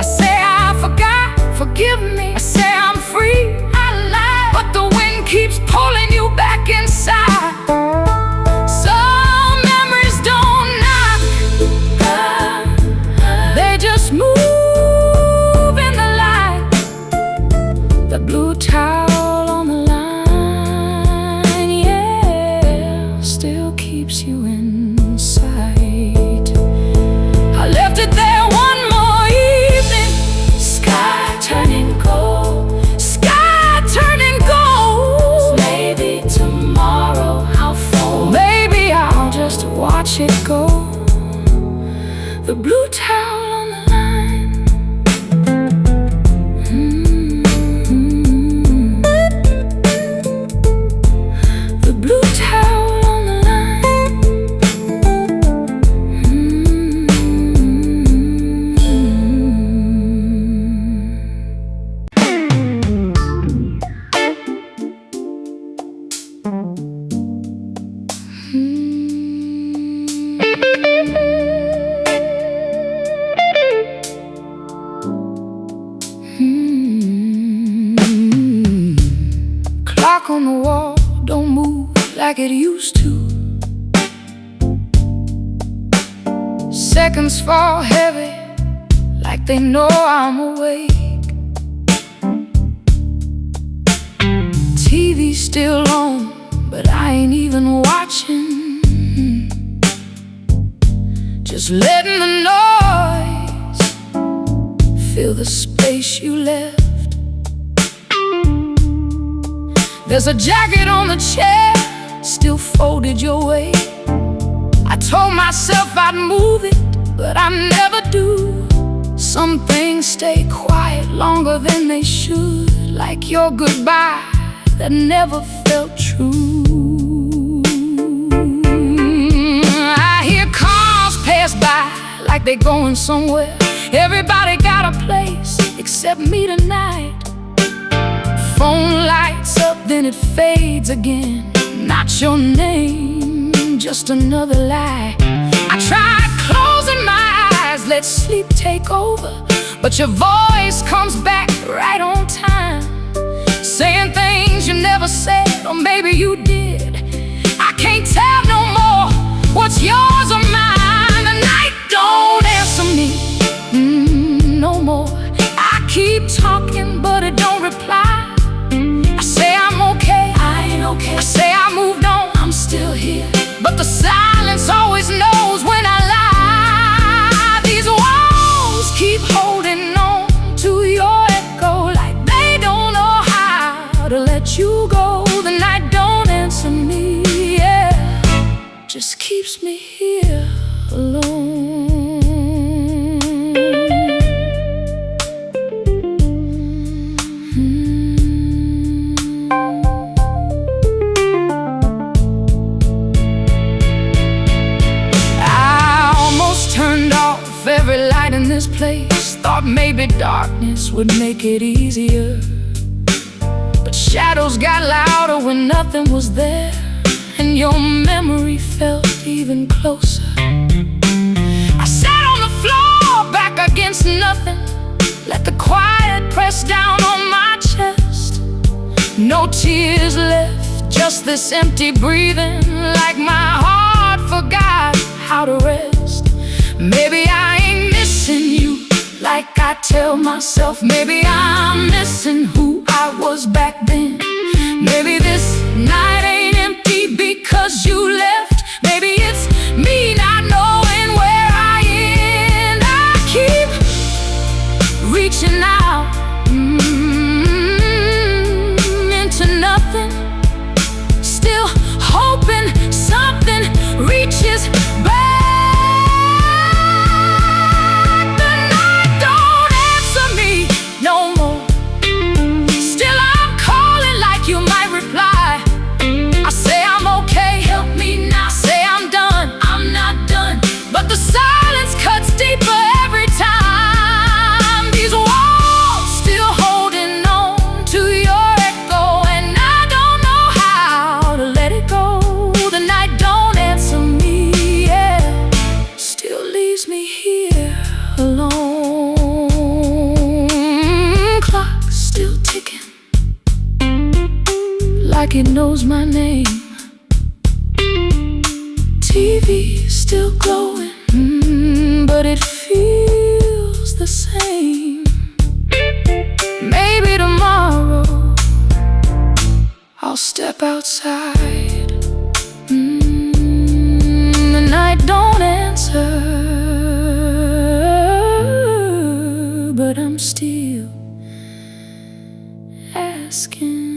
I say I forgot, forgive me. I say I'm free, I lied, but the wind keeps pulling you back inside. Some memories don't knock, they just move in the light. The blue towel on the line, yeah, still keeps you inside. I left it there one more evening, sky turning gold, sky turning gold. Maybe tomorrow I'll fall, maybe I'll just watch it go. The blue towel on the line. The blue towel on the line. clock on the wall don't move like it used to. Seconds fall heavy like they know I'm awake. TV's still on, but I ain't even watching. Just letting the noise fill the space you left. There's a jacket on the chair, still folded your way. I told myself I'd move it, but I never do. Some things stay quiet longer than they should, like your goodbye that never felt true. I hear cars pass by like they're going somewhere. Everybody got a place except me tonight. Phone lights up, then it fades again. Not your name, just another lie. I tried closing my eyes, let sleep take over, but your voice comes back right on time, saying things you never said, or maybe you did. I can't tell no more what's yours or mine. The night don't answer me, no more. I keep talking, but it don't reply. I say I'm okay, I ain't okay. I say I moved on, I'm still here, but the silence always knows when I lie. These walls keep holding on to your echo, like they don't know how to let you go. The night don't answer me, yeah, just keeps me here alone. Every light in this place, thought maybe darkness would make it easier, but shadows got louder when nothing was there, and your memory felt even closer. I sat on the floor, back against nothing, let the quiet press down on my chest. No tears left, just this empty breathing, like my heart forgot how to rest. Maybe I ain't missing you like I tell myself. Maybe I'm missing who I was back then. Maybe this night ain't empty because you left. Maybe it's me not knowing where I end. I keep reaching out into nothing, still hoping something reaches back. The silence cuts deeper every time. These walls still holding on to your echo, and I don't know how to let it go. The night don't answer me, yeah, still leaves me here alone. Clock still ticking, like it knows my name. TV still glowing, but it feels the same. Maybe tomorrow I'll step outside. The night don't answer, but I'm still asking.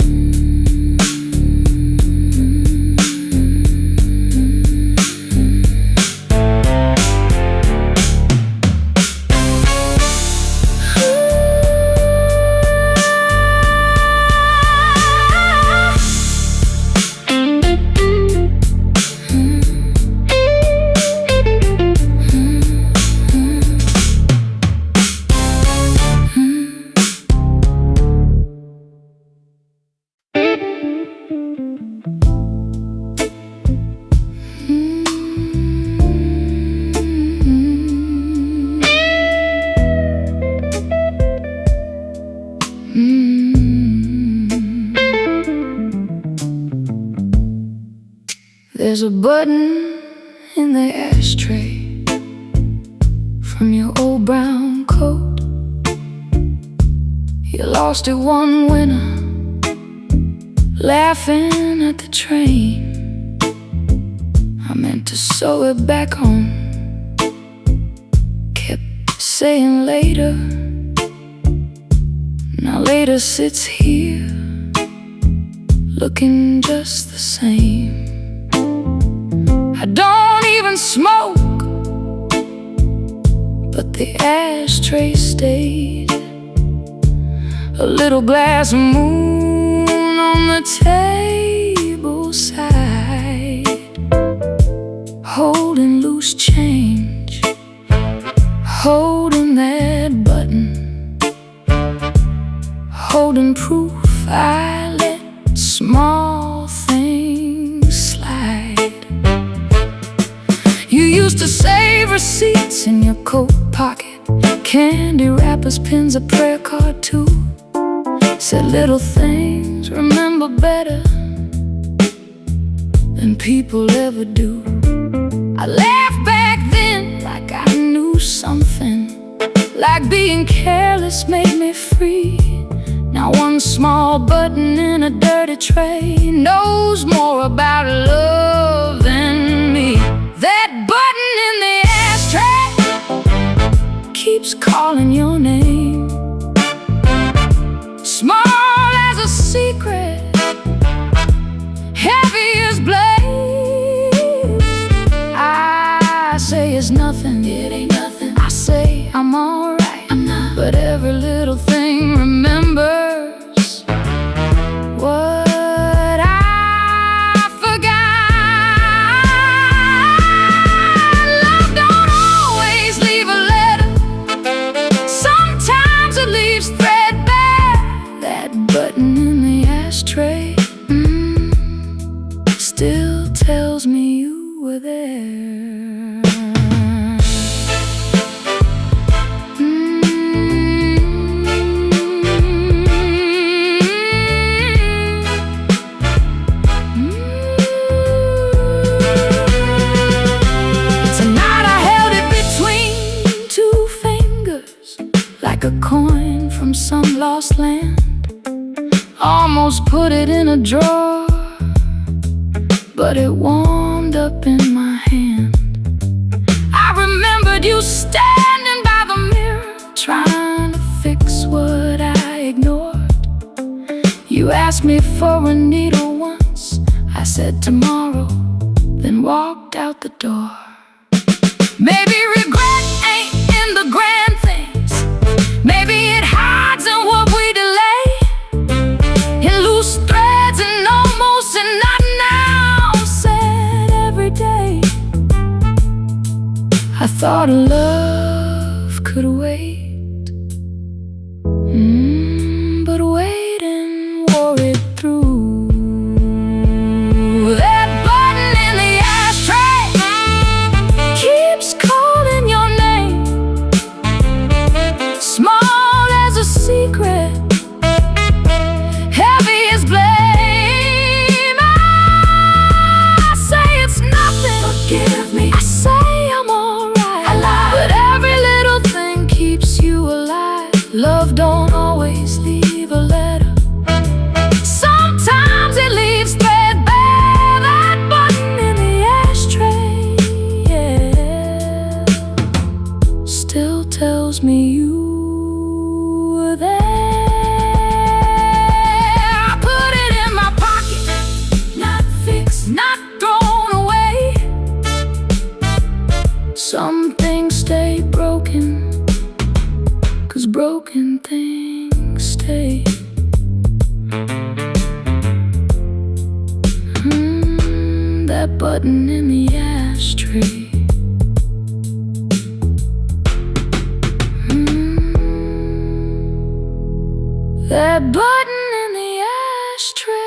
There's a button in the ashtray from your old brown coat. You lost it one winter, laughing at the train. I meant to sew it back on, kept saying later. Now later sits here, looking just the same. I don't even smoke, but the ashtray stayed. A little glass of moon on the table side, holding loose change, holding that button, holding proof I let small things slide. You used to save receipts in your coat pocket, candy wrappers, pins, a prayer card too. Said little things remember better than people ever do. I laughed back then like I knew something, like being careless made me free. Now one small button in a dirty tray knows more about love than me. That button in the ashtray keeps calling your name, small as a secret, heavy as blame. I say it's nothing, it ain't nothing. I say I'm alright, I'm not. But every little thing remembers what I forgot. Love don't always leave a letter, sometimes it leaves threadbare. That button in the ashtray still tells me you were there. Tonight I held it between two fingers, like a coin from some lost land. Almost put it in a drawer, but it warmed up in my hand. I remembered you standing by the mirror, trying to fix what I ignored. You asked me for a needle once, I said tomorrow, then walked out the door. Maybe regret ain't in the grand things, maybe it hides in what we delay, in loose threads and almost and not now, said every day. I thought love could wait, but waiting wore it through. That button in the ashtray keeps calling your name, small as a secret, heavy as blame. I say it's nothing, forgive me. I say I'm alright, I lied. But every little thing keeps you alive. Love don't always leave a letter, sometimes it leaves threadbare. That button in the ashtray, yeah, still tells me you were there. I put it in my pocket, not fixed, not thrown away. Some things stay broken, 'cause broken things stay. That button in the ashtray. That button in the ashtray.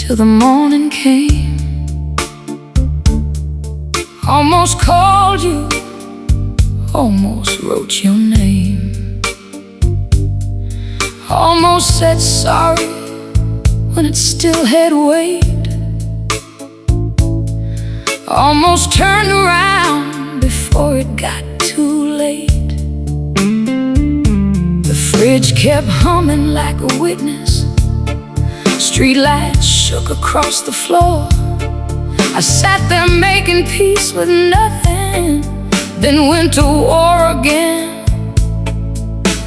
till the morning came. Almost called you, almost wrote your name, almost said sorry when it still had weight, almost turned around before it got too late. The fridge kept humming like a witness, street lights shook across the floor. I sat there making peace with nothing, then went to war again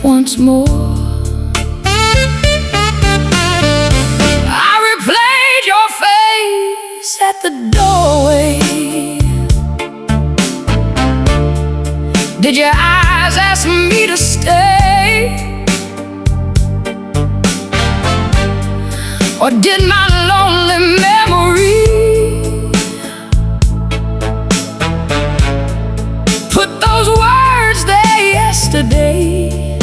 once more. I replayed your face at the doorway. Did your eyes ask me to stay? Or did my lonely memory put those words there yesterday?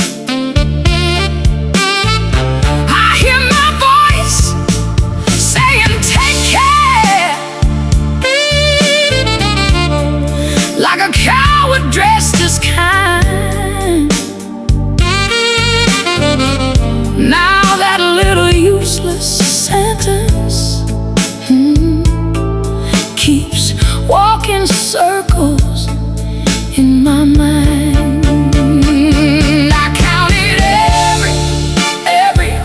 I hear my voice saying, take care, like a coward dressed as kind. Now that little useless sentence keeps walking circles in my mind. I counted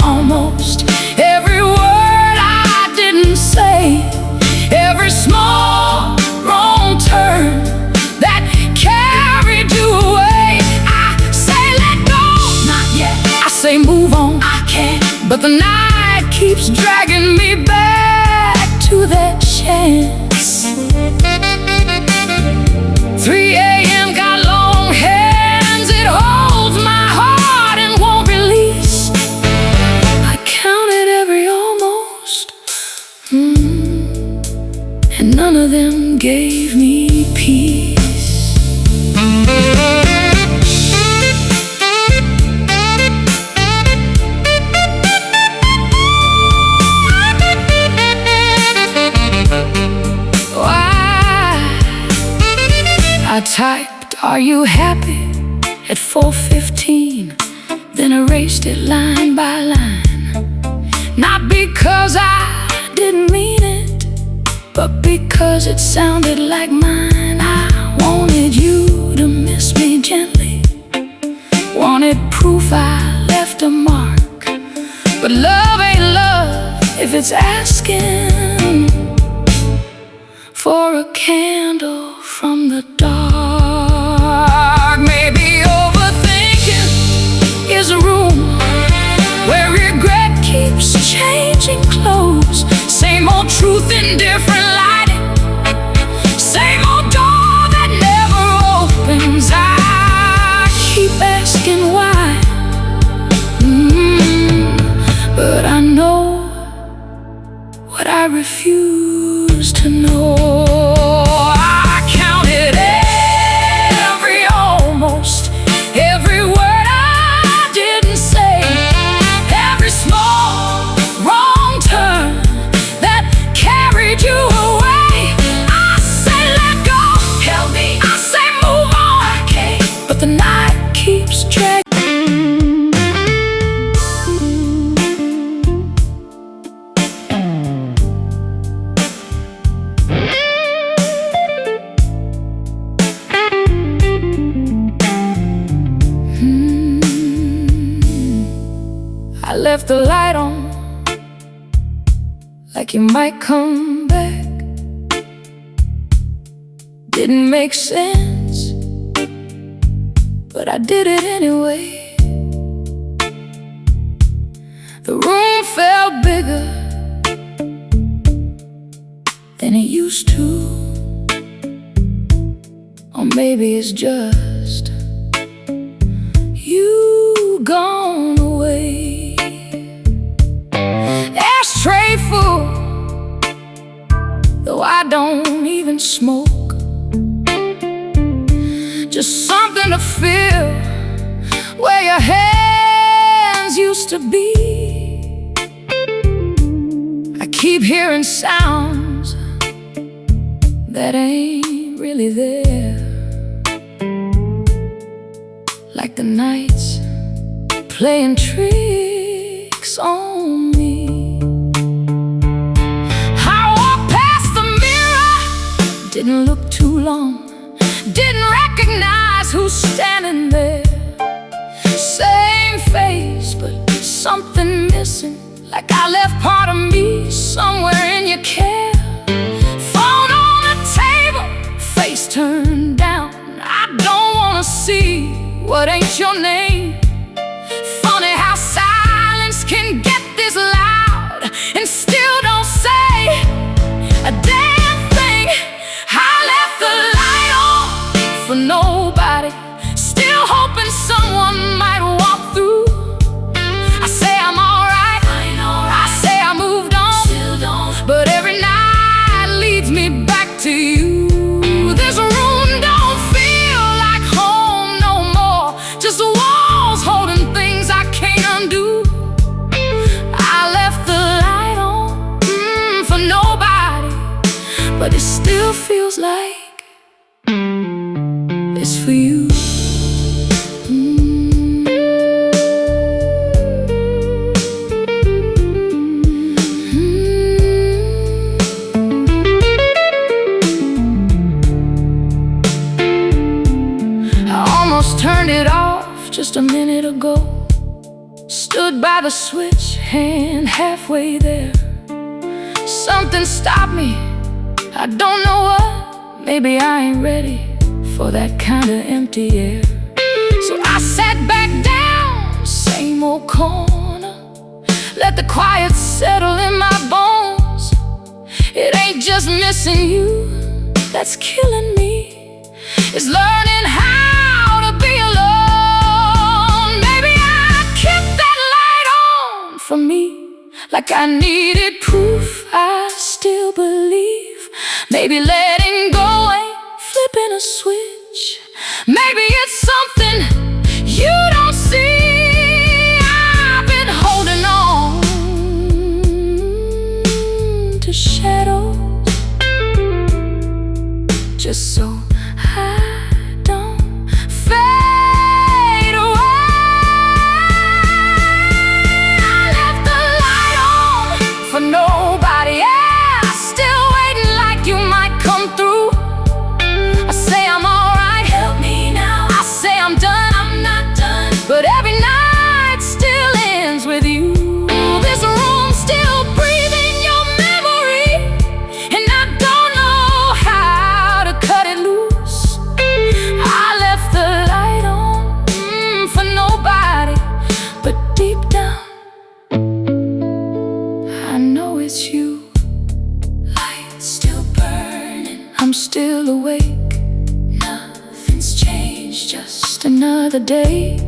almost every word I didn't say, every small wrong turn that carried you away. I say let go, not yet. I say move on, I can't. But the night keeps dragging me back to that chance. 3 a.m. got long hands, it holds my heart and won't release. I counted every almost, and none of them gave me peace. I typed, are you happy, at 4:15, then erased it line by line. Not because I didn't mean it, but because it sounded like mine. I wanted you to miss me gently, wanted proof I left a mark. But love ain't love if it's asking for a candle from the dark. Maybe overthinking is a room where regret keeps changing clothes. Same old truth in different lighting, same old door that never opens. I keep asking why, but I know what I refuse to know. Every word I didn't say, every small wrong turn that carried you away. I say let go, help me. I say move on, I can't. But the night keeps dragging. I left the light on, like you might come back. Didn't make sense, but I did it anyway. The room felt bigger than it used to, or maybe it's just you gone away. Ashtray full, though I don't even smoke. Just something to feel where your hands used to be. I keep hearing sounds that ain't really there, like the nights playing tricks on me. I walked past the mirror, didn't look too long, didn't recognize who's standing there. Same face, but something missing, like I left part of me somewhere in your care. Phone on the table, face turned down. I don't wanna see what ain't your name. Funny how silence can get this loud and still don't say a damn thing. I left the light on for nobody, still hoping someone might walk through. I say I'm alright, I say I moved on, but every night leads me back to you. This room don't feel like home no more, just walls holding things I can't undo. I left the light on for nobody, but it still feels like it's for you. Turned it off just a minute ago. Stood by the switch, hand halfway there. Something stopped me, I don't know what. Maybe I ain't ready for that kind of empty air. So I sat back down, same old corner, let the quiet settle in my bones. It ain't just missing you that's killing me, it's learning how to be alone. Maybe I kept that light on for me, like I needed proof I still believe. Maybe letting go ain't flipping a switch. Maybe it's something you don't see. I've been holding on to shadows just so I don't fade away. I left the light on for nobody, yeah, still waiting like you might come through. I say I'm alright, help me now. I say I'm done, I'm not done, but every night still ends with you. This room still breathing your memory, and I don't know how to cut it loose. I left the light on for nobody, but deep down I know it's you. Light still burning, I'm still awake. Nothing's changed, just another day.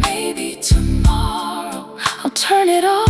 Maybe tomorrow I'll turn it off.